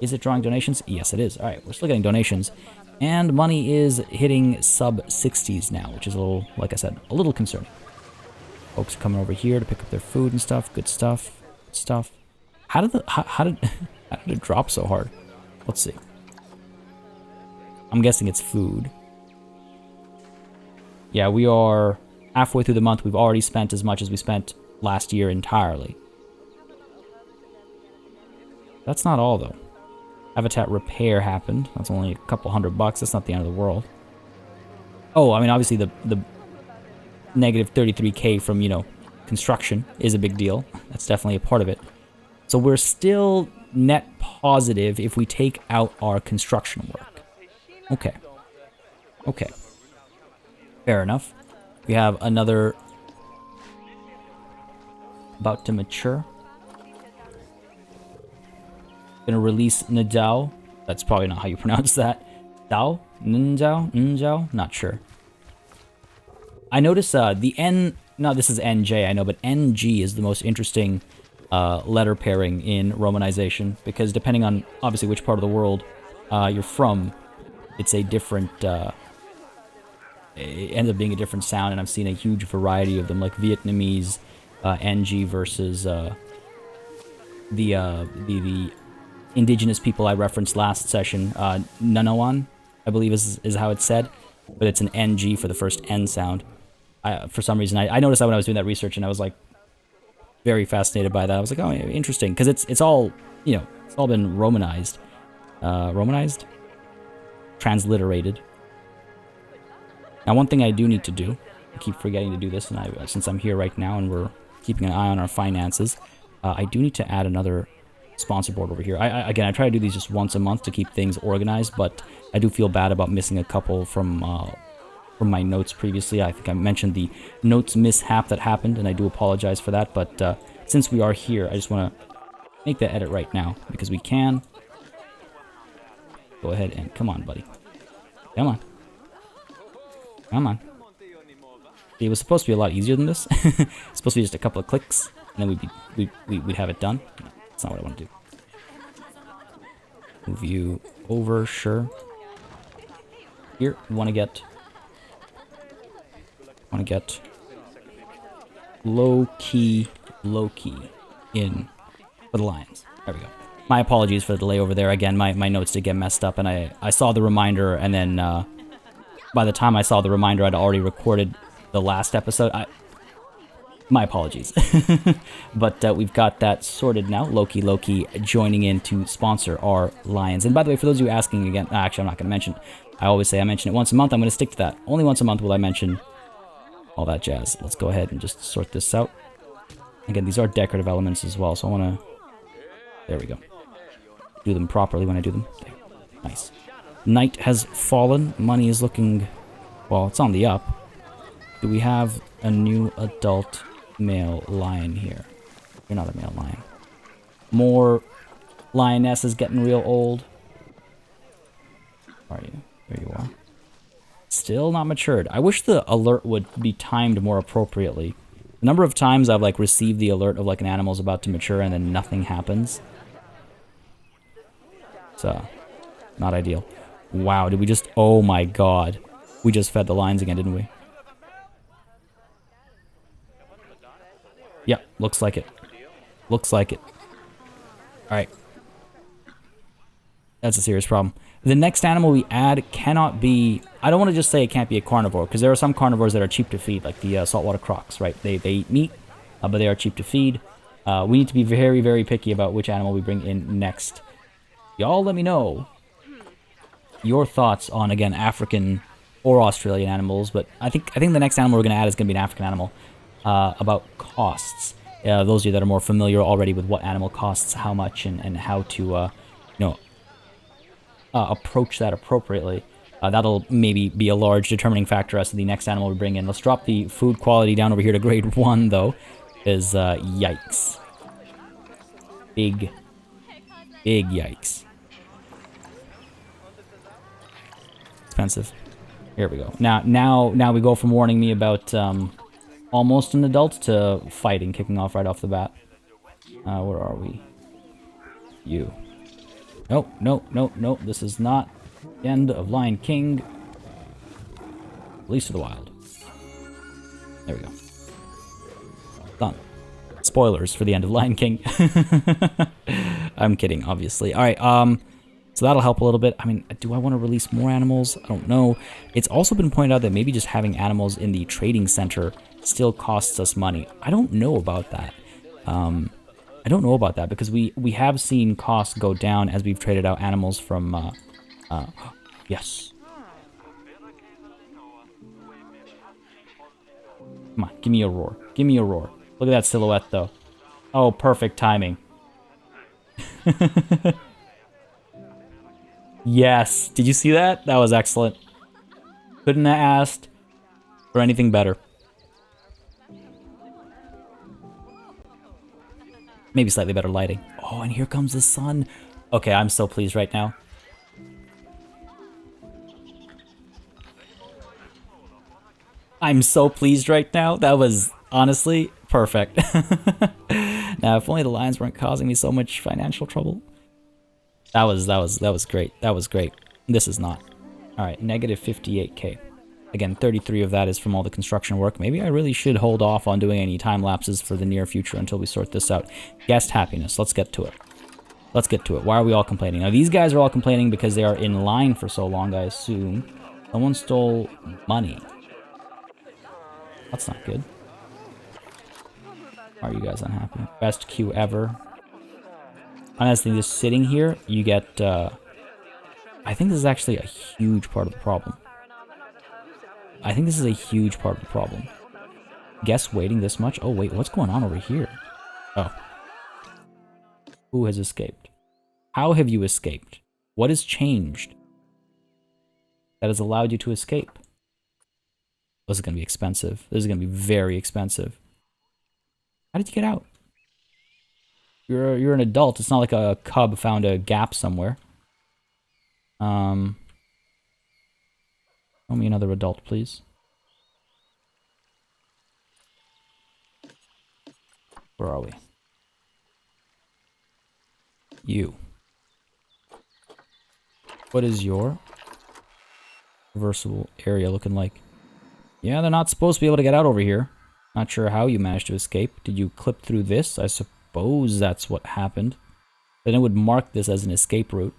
Is it drawing donations? Yes, it is. All right, we're still getting donations. And money is hitting sub-60s now, which is a little, like I said, a little concerning. Folks are coming over here to pick up their food and stuff. Good stuff. Good stuff. How did it drop so hard? Let's see. I'm guessing it's food. Yeah, we are halfway through the month. We've already spent as much as we spent last year entirely. That's not all, though. Habitat repair happened. That's only a couple $100. That's not the end of the world. Oh, I mean, obviously the negative 33k from, you know, construction is a big deal. That's definitely a part of it. So we're still net positive if we take out our construction work. Okay. Okay. Fair enough. We have another about to mature. Gonna release Nidao. That's probably not how you pronounce that. Dao? Ninjao? Ninjao? Not sure. I notice the N... No, this is NJ, I know, but NG is the most interesting letter pairing in romanization, because depending on, obviously, which part of the world you're from, it's a different... it ends up being a different sound, and I've seen a huge variety of them, like Vietnamese NG versus the indigenous people I referenced last session, Nanawan, I believe is how it's said, but it's an NG for the first N sound. For some reason, I noticed that when I was doing that research, and I was like very fascinated by that. I was like, oh, interesting, because it's all, you know, it's all been romanized, transliterated. Now, one thing I do need to do, I keep forgetting to do this, and since I'm here right now and we're keeping an eye on our finances, I do need to add another sponsor board over here. Again, I try to do these just once a month to keep things organized, but I do feel bad about missing a couple from my notes previously. I think I mentioned the notes mishap that happened, and I do apologize for that, but since we are here, I just want to make the edit right now, because we can. Go ahead and, come on, buddy. Come on. Come on. It was supposed to be a lot easier than this. It's supposed to be just a couple of clicks, and then we'd have it done. No, that's not what I want to do. Move you over, sure. Here, we want to get low key in for the lions. There we go. My apologies for the delay over there. Again, my notes did get messed up, and I saw the reminder, and then by the time I saw the reminder, I'd already recorded the last episode. My apologies. But we've got that sorted now. Loki joining in to sponsor our lions. And by the way, for those of you asking again, actually, I'm not going to mention. I always say I mention it once a month. I'm going to stick to that. Only once a month will I mention all that jazz. Let's go ahead and just sort this out. Again, these are decorative elements as well, so I want to... There we go. Do them properly when I do them. There. Nice. Night has fallen. Money is looking... Well, it's on the up. Do we have a new adult male lion here? You're not a male lion. More lionesses getting real old. Where are you? There you are. Still not matured. I wish the alert would be timed more appropriately. The number of times I've like received the alert of like an animal's about to mature and then nothing happens. So, not ideal. Wow, did we just... Oh my god. We just fed the lions again, didn't we? Yep, looks like it. Looks like it. Alright. That's a serious problem. The next animal we add cannot be... I don't want to just say it can't be a carnivore, because there are some carnivores that are cheap to feed, like the saltwater crocs, right? They eat meat, but they are cheap to feed. We need to be very, very picky about which animal we bring in next. Y'all let me know your thoughts on, again, African or Australian animals, but I think the next animal we're going to add is going to be an African animal. About costs. Those of you that are more familiar already with what animal costs how much and how to, you know, approach that appropriately. That'll maybe be a large determining factor as to the next animal we bring in. Let's drop the food quality down over here to grade 1, though, because, yikes. Big yikes. Expensive. Here we go. Now we go from warning me about, almost an adult to fighting, kicking off right off the bat. Where are we? You. No. This is not the end of Lion King. Release of the Wild. There we go. Done. Spoilers for the end of Lion King. I'm kidding, obviously. Alright, so that'll help a little bit. I mean, do I want to release more animals? I don't know. It's also been pointed out that maybe just having animals in the trading center still costs us money. I don't know about that. I don't know about that because we have seen costs go down as we've traded out animals from, yes. Come on, give me a roar. Give me a roar. Look at that silhouette, though. Oh, perfect timing. Yes. Did you see that? That was excellent. Couldn't have asked for anything better. Maybe slightly better lighting. Oh, and here comes the sun. Okay, I'm so pleased right now. I'm so pleased right now. That was, honestly, perfect. Now, if only the lions weren't causing me so much financial trouble. That was great. That was great. This is not. Alright, negative 58k. Again, 33 of that is from all the construction work. Maybe I really should hold off on doing any time lapses for the near future until we sort this out. Guest happiness. Let's get to it. Let's get to it. Why are we all complaining? Now, these guys are all complaining because they are in line for so long, I assume. Someone stole money. That's not good. Are you guys unhappy? Best queue ever. Honestly, just sitting here, you get, I think this is actually a huge part of the problem. I think this is a huge part of the problem. Guests waiting this much? Oh, wait, what's going on over here? Oh. Who has escaped? How have you escaped? What has changed that has allowed you to escape? This is going to be expensive. This is going to be very expensive. How did you get out? You're an adult. It's not like a cub found a gap somewhere. Show me another adult, please. Where are we? You. What is your reversible area looking like? Yeah, they're not supposed to be able to get out over here. Not sure how you managed to escape. Did you clip through this? I suppose that's what happened. Then it would mark this as an escape route.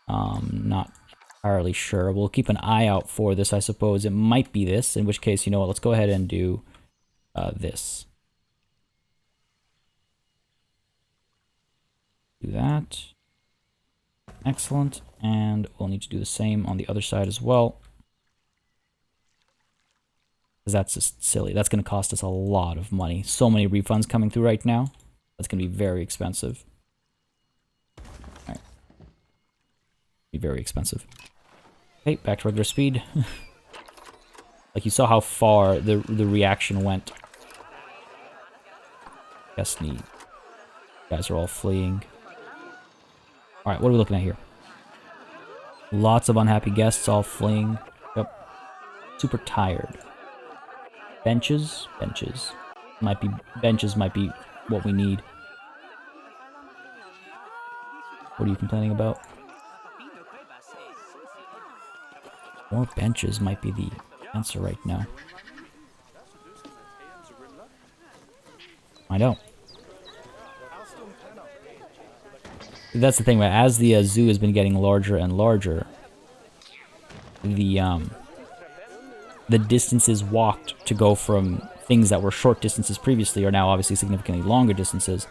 Not entirely sure. We'll keep an eye out for this, I suppose. It might be this, in which case, you know what, let's go ahead and do this. Do that. Excellent. And we'll need to do the same on the other side as well. Because that's just silly. That's going to cost us a lot of money. So many refunds coming through right now. That's going to be very expensive. Alright. Be very expensive. Okay, back to regular speed. Like you saw how far the reaction went. Guest need. You guys are all fleeing. Alright, what are we looking at here? Lots of unhappy guests all fleeing. Yep. Super tired. Benches? Benches. Benches might be what we need. What are you complaining about? More benches might be the answer right now. I don't. That's the thing, right? As the zoo has been getting larger and larger, the distances walked to go from things that were short distances previously are now obviously significantly longer distances,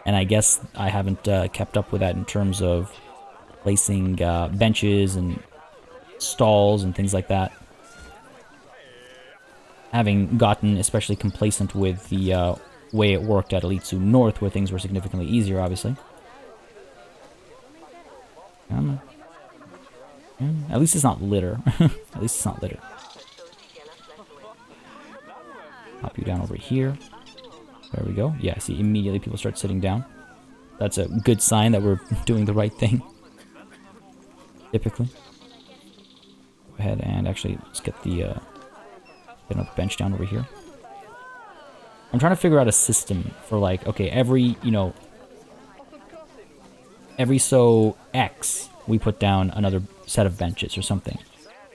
and I guess I haven't kept up with that in terms of placing benches and stalls and things like that. having gotten especially complacent with the way it worked at Elitsu North, where things were significantly easier, obviously. At least it's not litter. At least it's not litter. Pop you down over here. There we go. Yeah, see, immediately people start sitting down. That's a good sign that we're doing the right thing. Typically. Go ahead and actually let's get the get another bench down over here. I'm trying to figure out a system for like, okay, every, you know, every so X, we put down another set of benches or something.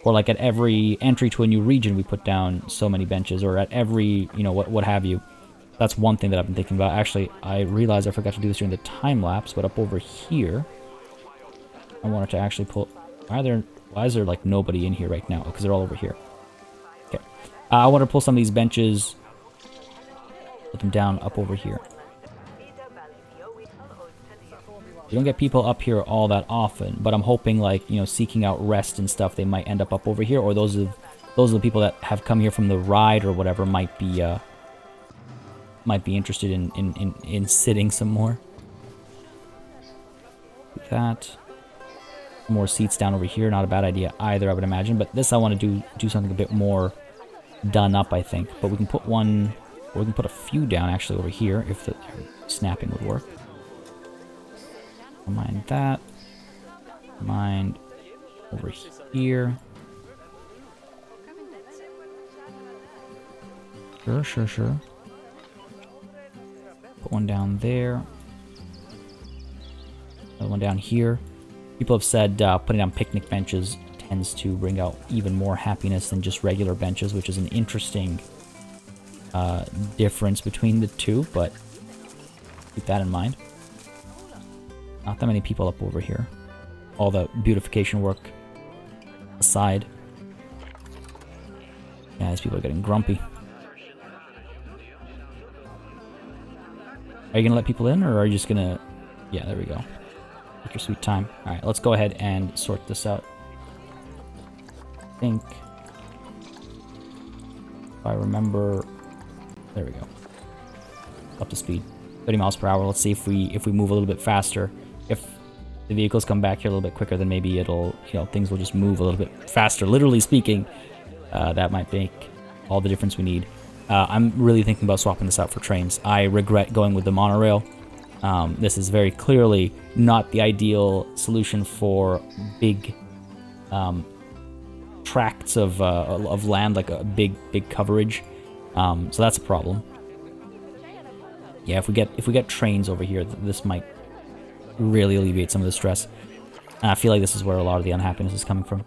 Or like at every entry to a new region, we put down so many benches, or at every, you know, what have you. That's one thing that I've been thinking about. Actually, I realized I forgot to do this during the time lapse, but up over here, I wanted to actually pull. Why is there like nobody in here right now? Because they're all over here. Okay, I want to pull some of these benches, put them down up over here. You don't get people up here all that often, but I'm hoping, like, you know, seeking out rest and stuff, they might end up over here, or those are the people that have come here from the ride or whatever might be interested in sitting some more. Like that. More seats down over here, not a bad idea either, I would imagine. But this I want to do something a bit more done up, I think. But we can put one, or we can put a few down actually over here if the snapping would work. Don't mind that. Mind over here. Sure. Put one down there. Another one down here. People have said putting down picnic benches tends to bring out even more happiness than just regular benches, which is an interesting difference between the two, but keep that in mind. Not that many people up over here. All the beautification work aside. Yeah, these people are getting grumpy. Are you going to let people in, or are you just going to... Yeah, there we go. Take your sweet time. Alright, let's go ahead and sort this out. I think... If I remember... There we go. Up to speed. 30 miles per hour. Let's see if we move a little bit faster. If the vehicles come back here a little bit quicker, then maybe it'll, you know, things will just move a little bit faster. Literally speaking, that might make all the difference we need. I'm really thinking about swapping this out for trains. I regret going with the monorail. This is very clearly not the ideal solution for big tracts of land, like a big coverage. So that's a problem. Yeah, if we get trains over here, this might really alleviate some of the stress. And I feel like this is where a lot of the unhappiness is coming from.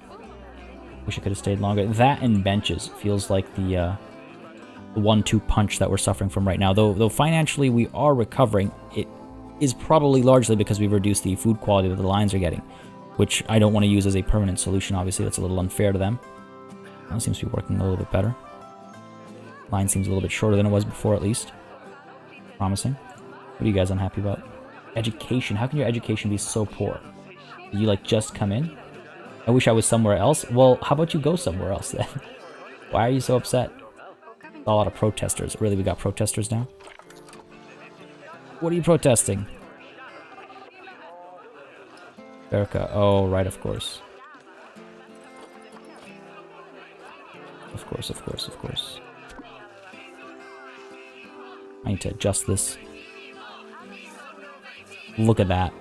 Wish I could have stayed longer. That and benches feels like the 1-2 punch that we're suffering from right now. Though financially we are recovering, it is probably largely because we've reduced the food quality that the lines are getting, which I don't want to use as a permanent solution. Obviously, that's a little unfair to them. That seems to be working a little bit better. Line seems a little bit shorter than it was before, at least. Promising. What are you guys unhappy about? Education. How can your education be so poor? Did you, like, just come in? I wish I was somewhere else. Well, how about you go somewhere else, then? Why are you so upset? A lot of protesters. Really, we got protesters now? What are you protesting? Berka. Oh, right, of course. Of course. I need to adjust this. Look at that.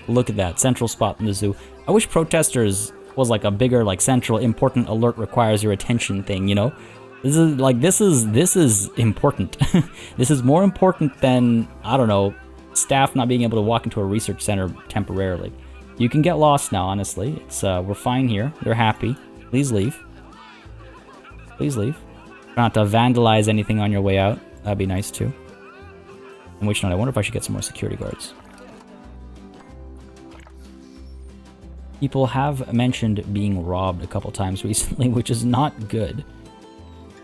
Look at that. Central spot in the zoo. I wish protesters was like a bigger, like, central important alert requires your attention thing, you know? This is important. This is more important than, I don't know, staff not being able to walk into a research center temporarily. You can get lost now, honestly. It's we're fine here. They're happy. Please leave. Please leave. Try not to vandalize anything on your way out. That'd be nice too. And which note, I wonder if I should get some more security guards. People have mentioned being robbed a couple times recently, which is not good.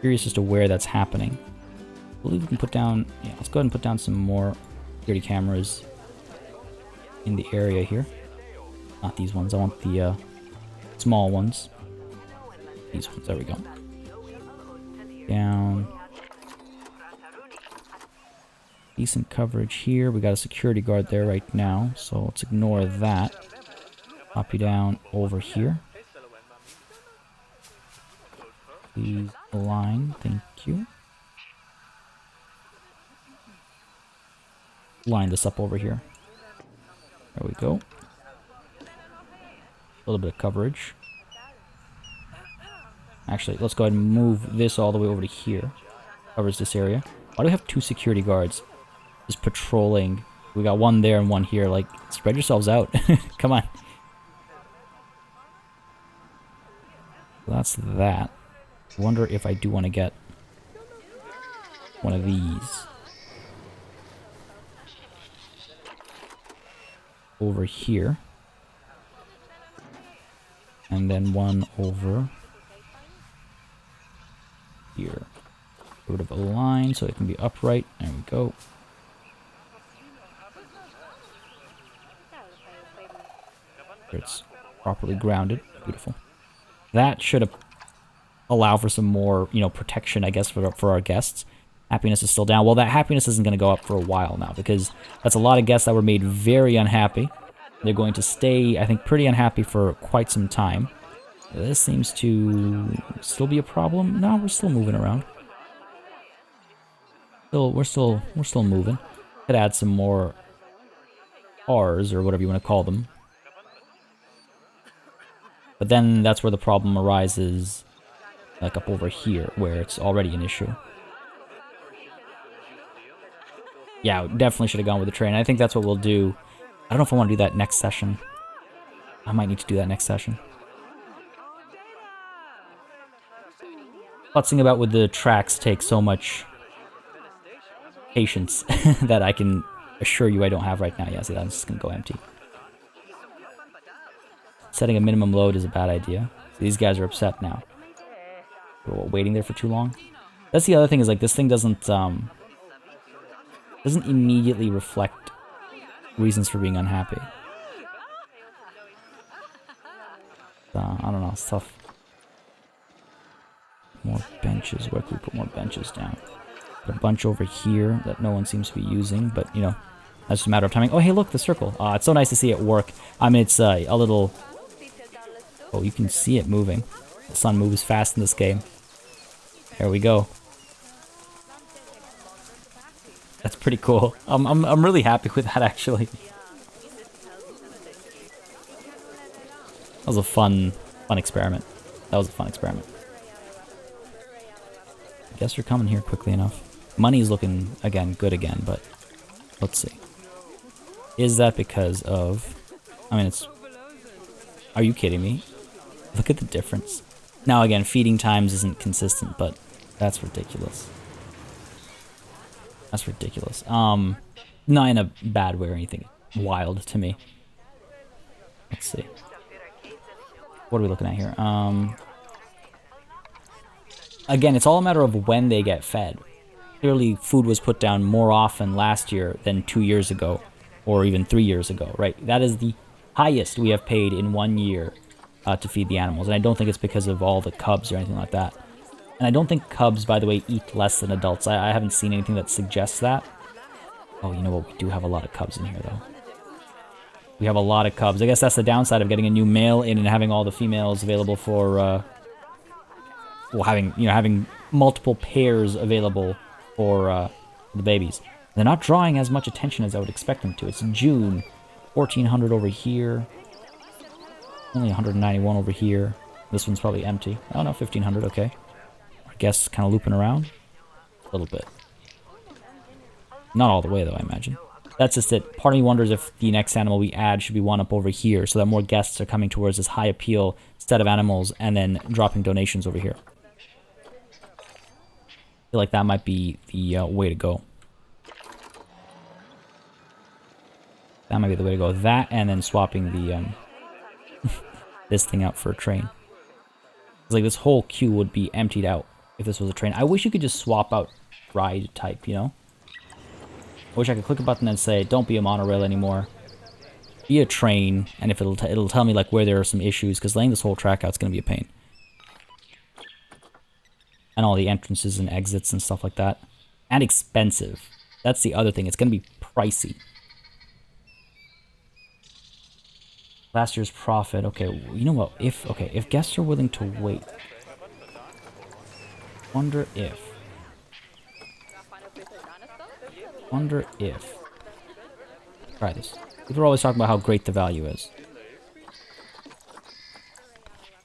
Curious as to where that's happening. I believe we can put down... Yeah, let's go ahead and put down some more security cameras in the area here. Not these ones. I want the small ones. These ones, there we go. Down. Decent coverage here. We got a security guard there right now, so let's ignore that. Pop you down over here. Please align, thank you. Line this up over here. There we go. A little bit of coverage. Actually, let's go ahead and move this all the way over to here. Covers this area. Why do we have 2 security guards just patrolling? We got one there and one here. Like, spread yourselves out. Come on. That's that. I wonder if I do want to get one of these over here. And then one over here. Sort of a line so it can be upright. There we go. It's properly grounded. Beautiful. That should allow for some more, you know, protection, I guess, for our guests. Happiness is still down. Well, that happiness isn't going to go up for a while now, because that's a lot of guests that were made very unhappy. They're going to stay, I think, pretty unhappy for quite some time. This seems to still be a problem. No, we're still moving around. We're still moving. Could add some more R's, or whatever you want to call them. But then that's where the problem arises, like up over here, where it's already an issue. Yeah, definitely should have gone with the train. I think that's what we'll do. I don't know if I want to do that next session. I might need to do that next session. Futzing about with the tracks takes so much patience that I can assure you I don't have right now. Yeah, see, that's just going to go empty. Setting a minimum load is a bad idea. These guys are upset now. We're waiting there for too long. That's the other thing, is like this thing doesn't immediately reflect reasons for being unhappy. I don't know, it's tough. More benches. Where can we put more benches down? Got a bunch over here that no one seems to be using, but you know, that's just a matter of timing. Oh, hey, look, the circle. It's so nice to see it work. I mean, it's a little. Oh, you can see it moving. The sun moves fast in this game. There we go. That's pretty cool. I'm really happy with that, actually. That was a fun experiment. That was a fun experiment. I guess you're coming here quickly enough. Money's looking, again, good again, but let's see. Is that because of... I mean, it's... Are you kidding me? Look at the difference. Now, again, feeding times isn't consistent, but that's ridiculous. That's ridiculous. Not in a bad way or anything wild to me. Let's see. What are we looking at here? Again, it's all a matter of when they get fed. Clearly, food was put down more often last year than 2 years ago, or even 3 years ago, right? That is the highest we have paid in 1 year to feed the animals, and I don't think it's because of all the cubs or anything like that. And I don't think cubs, by the way, eat less than adults. I haven't seen anything that suggests that. Oh, you know what? We do have a lot of cubs in here, though. We have a lot of cubs. I guess that's the downside of getting a new male in and having all the females available for, well, having multiple pairs available for the babies. They're not drawing as much attention as I would expect them to. It's June. 1,400 over here. Only 191 over here. This one's probably empty. Oh no, 1,500, okay. Our guests kind of looping around. A little bit. Not all the way, though, I imagine. That's just it. Part of me wonders if the next animal we add should be one up over here, so that more guests are coming towards this high appeal set of animals, and then dropping donations over here. I feel like that might be the way to go. That might be the way to go. That, and then swapping the this thing out for a train. It's like this whole queue would be emptied out if this was a train. I wish you could just swap out ride type, you know? I wish I could click a button and say, don't be a monorail anymore. Be a train, and if it'll tell me like where there are some issues, because laying this whole track out is going to be a pain. And all the entrances and exits and stuff like that. And expensive. That's the other thing. It's going to be pricey. Last year's profit. Okay, you know what? If guests are willing to wait. Wonder if. Try this. People are always talking about how great the value is.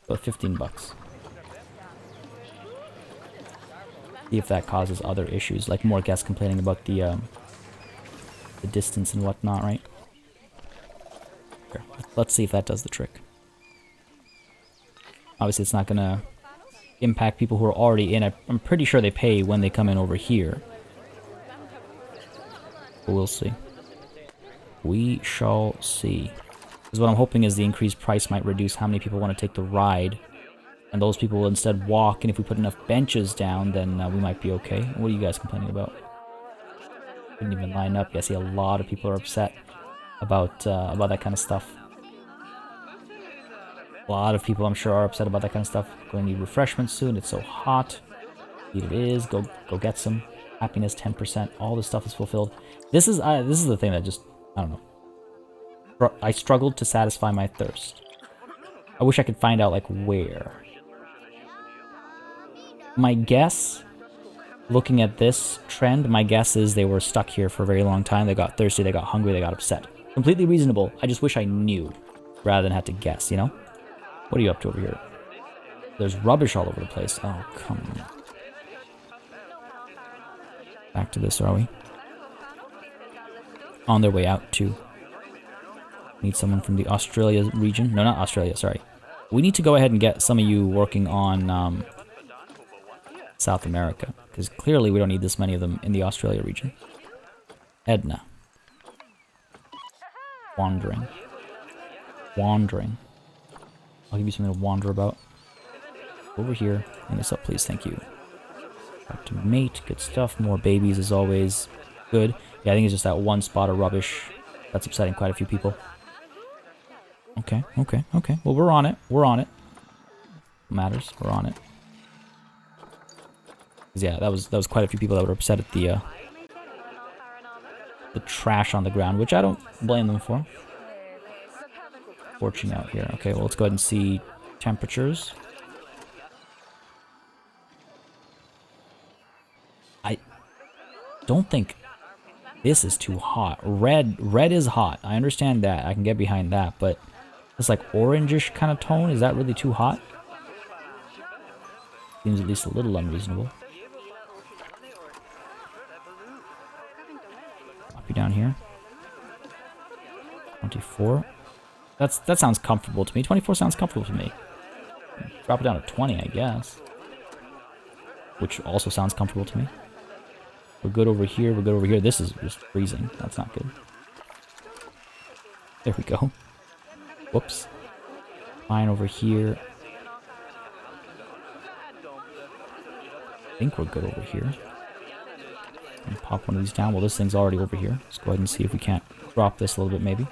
About 15 bucks. See if that causes other issues, like more guests complaining about the distance and whatnot, right? Here, let's see if that does the trick. Obviously, it's not gonna impact people who are already in. I'm pretty sure they pay when they come in over here. But we'll see. We shall see. Because what I'm hoping is the increased price might reduce how many people want to take the ride. And those people will instead walk, and if we put enough benches down, then we might be okay. What are you guys complaining about? Couldn't even line up. Yeah, I see a lot of people are upset about that kind of stuff. A lot of people, I'm sure, are upset about that kind of stuff. Going to need refreshments soon. It's so hot. Indeed it is. Go get some. Happiness 10%. All this stuff is fulfilled. This is the thing that just, I don't know. I struggled to satisfy my thirst. I wish I could find out like where. My guess, looking at this trend, my guess is they were stuck here for a very long time. They got thirsty, they got hungry, they got upset. Completely reasonable. I just wish I knew rather than have to guess, you know? What are you up to over here? There's rubbish all over the place. Oh, come on. Back to this, are we? On their way out, too. Need someone from the Australia region. No, not Australia, sorry. We need to go ahead and get some of you working on South America. Because clearly we don't need this many of them in the Australia region. Edna. Wandering. I'll give you something to wander about. Over here. Clean this up, please. Thank you. Back to mate. Good stuff. More babies is always good. Yeah, I think it's just that one spot of rubbish that's upsetting quite a few people. Okay. Well, we're on it. Matters. We're on it. Yeah, that was quite a few people that were upset at the trash on the ground, which I don't blame them for. Scorching out here. Okay, well, let's go ahead and see temperatures. I don't think this is too hot. Red is hot. I understand that. I can get behind that, but it's like orangish kind of tone. Is that really too hot? Seems at least a little unreasonable. Drop you down here. 24. That sounds comfortable to me. 24 sounds comfortable to me. Drop it down to 20, I guess. Which also sounds comfortable to me. We're good over here. This is just freezing. That's not good. There we go. Whoops. Fine over here. I think we're good over here. And pop one of these down. Well, this thing's already over here. Let's go ahead and see if we can't drop this a little bit, maybe.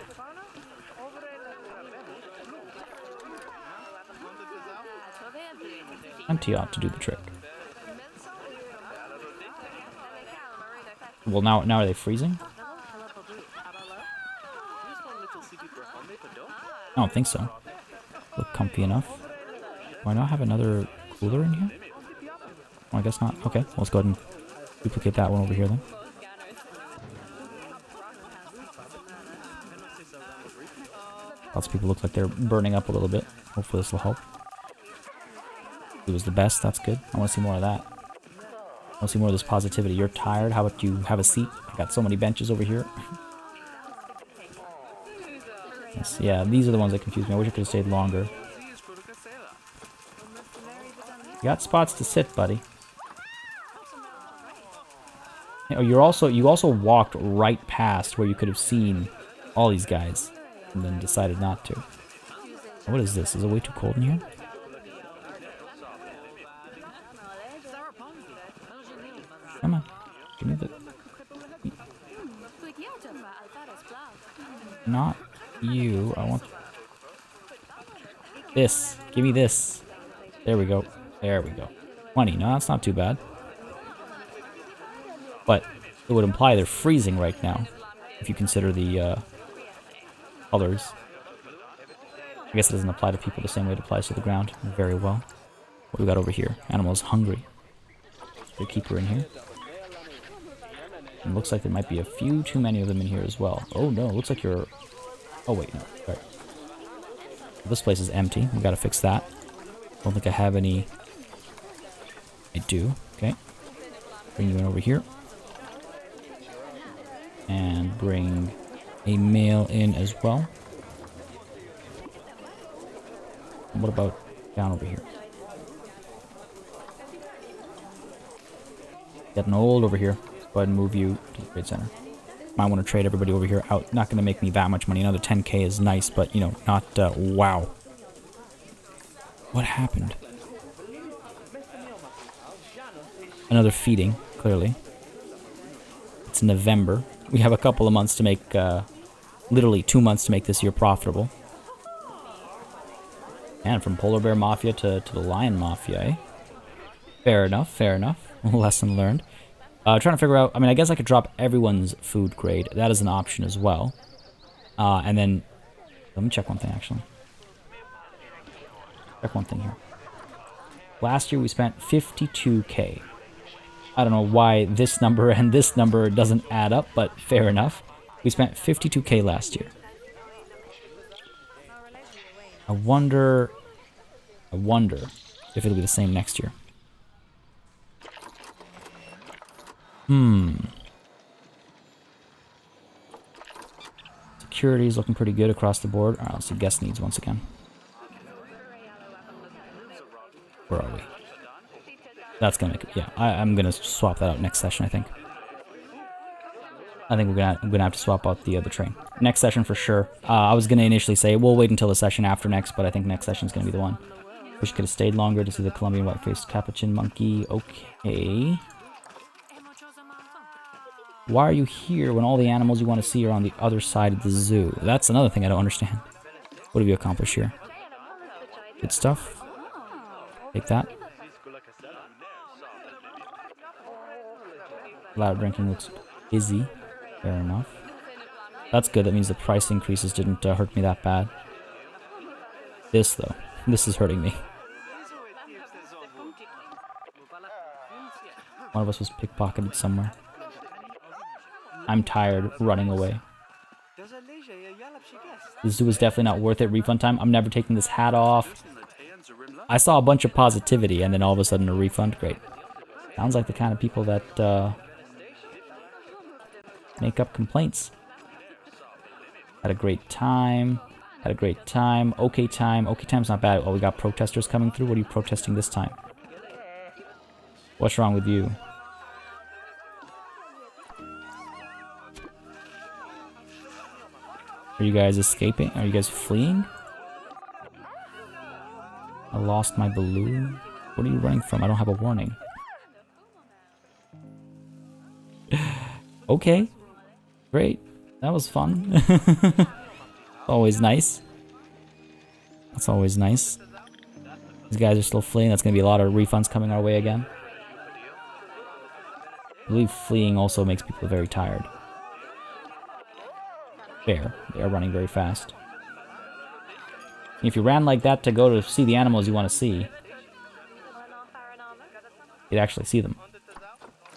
Plenty ought to do the trick. Well, now are they freezing? I don't think so. Look comfy enough. Do I not have another cooler in here? Oh, I guess not. Okay, well, let's go ahead and duplicate that one over here then. Lots of people look like they're burning up a little bit. Hopefully this will help. It was the best. That's good. I want to see more of that. I want to see more of this positivity. You're tired? How about you have a seat? I got so many benches over here. Yes, yeah, these are the ones that confuse me. I wish I could have stayed longer. You got spots to sit, buddy. Oh, you also walked right past where you could have seen all these guys, and then decided not to. What is this? Is it way too cold in here? Come on, give me the. Not you. I want this. Give me this. There we go. There we go. 20. No, that's not too bad. But it would imply they're freezing right now, if you consider the colors. I guess it doesn't apply to people the same way it applies to the ground. Very well. What do we got over here? Animal's hungry. The keeper in here. And looks like there might be a few too many of them in here as well. Oh no, looks like you're... Oh wait, no. Right. This place is empty. We gotta fix that. Don't think I have any... I do. Okay. Bring you in over here. And bring a male in as well. And what about down over here? Getting old over here. Go ahead and move you to the trade center. Might want to trade everybody over here out. Not going to make me that much money. Another 10k is nice, but, you know, not... wow. What happened? Another feeding, clearly. It's November. We have a couple of months to make... literally 2 months to make this year profitable. And from Polar Bear Mafia to the Lion Mafia, eh? Fair enough, fair enough. Lesson learned. Trying to figure out... I mean, I guess I could drop everyone's food grade. That is an option as well. And then... Let me check one thing, actually. Check one thing here. Last year we spent 52k. I don't know why this number and this number doesn't add up, but fair enough. We spent 52k last year. I wonder if it'll be the same next year. Security is looking pretty good across the board. Alright, let's see guest needs once again. Where are we? That's gonna make it. Yeah, I'm gonna swap that out next session, I think. I think I'm gonna have to swap out the train. Next session for sure. I was gonna initially say we'll wait until the session after next, but I think next session's gonna be the one. Wish you could have stayed longer to see the Colombian white-faced capuchin monkey. Okay. Why are you here when all the animals you want to see are on the other side of the zoo? That's another thing I don't understand. What have you accomplished here? Good stuff. Take that. Loud drinking looks busy. Fair enough. That's good. That means the price increases didn't hurt me that bad. This, though. This is hurting me. One of us was pickpocketed somewhere. I'm tired running away. The zoo is definitely not worth it. Refund time. I'm never taking this hat off. I saw a bunch of positivity and then all of a sudden a refund. Great. Sounds like the kind of people that make up complaints. Had a great time. Had a great time. Okay time. Okay time's not bad. Oh, we got protesters coming through. What are you protesting this time? What's wrong with you? Are you guys escaping? Are you guys fleeing? I lost my balloon. What are you running from? I don't have a warning. Okay. Great. That was fun. Always nice. That's always nice. These guys are still fleeing. That's going to be a lot of refunds coming our way again. I believe fleeing also makes people very tired. Fair. They are running very fast. If you ran like that to go to see the animals you want to see, you'd actually see them.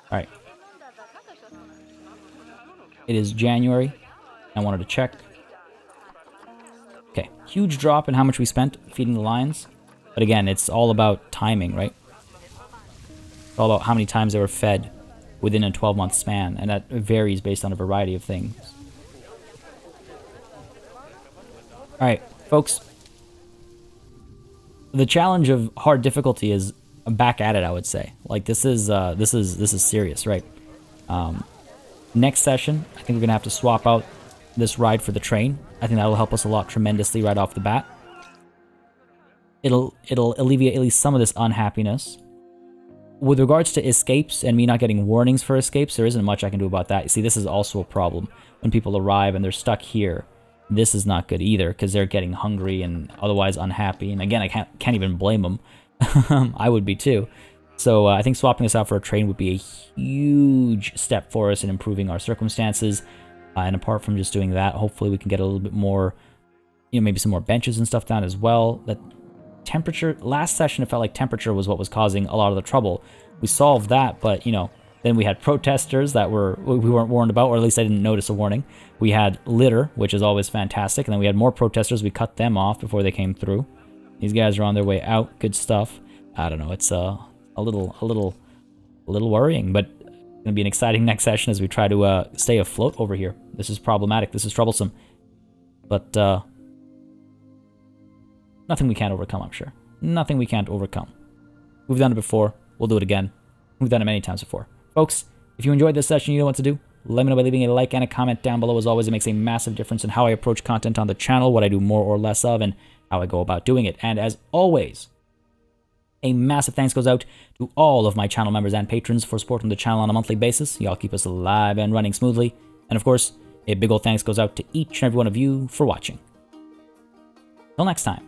Alright. It is January. I wanted to check. Okay. Huge drop in how much we spent feeding the lions. But again, it's all about timing, right? It's all about how many times they were fed within a 12-month span. And that varies based on a variety of things. Alright, folks. The challenge of hard difficulty is back at it, I would say. Like this is serious, right? Next session, I think we're gonna have to swap out this ride for the train. I think that'll help us a lot tremendously right off the bat. It'll alleviate at least some of this unhappiness. With regards to escapes and me not getting warnings for escapes, there isn't much I can do about that. You see, this is also a problem. When people arrive and they're stuck here, this is not good either, because they're getting hungry and otherwise unhappy. And again, I can't even blame them. I would be too. So I think swapping this out for a train would be a huge step for us in improving our circumstances. And apart from just doing that, hopefully we can get a little bit more, maybe some more benches and stuff down as well. That temperature, last session it felt like temperature was what was causing a lot of the trouble. We solved that, but then we had protesters that we weren't warned about, or at least I didn't notice a warning. We had litter, which is always fantastic, and then we had more protesters. We cut them off before they came through. These guys are on their way out. Good stuff. I don't know. It's a little worrying, but it's gonna be an exciting next session as we try to stay afloat over here. This is problematic. This is troublesome, but nothing we can't overcome. I'm sure. Nothing we can't overcome. We've done it before. We'll do it again. We've done it many times before. Folks, if you enjoyed this session, you know what to do. Let me know by leaving a like and a comment down below. As always, it makes a massive difference in how I approach content on the channel, what I do more or less of, and how I go about doing it. And as always, a massive thanks goes out to all of my channel members and patrons for supporting the channel on a monthly basis. Y'all keep us alive and running smoothly. And of course, a big old thanks goes out to each and every one of you for watching. Till next time.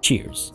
Cheers.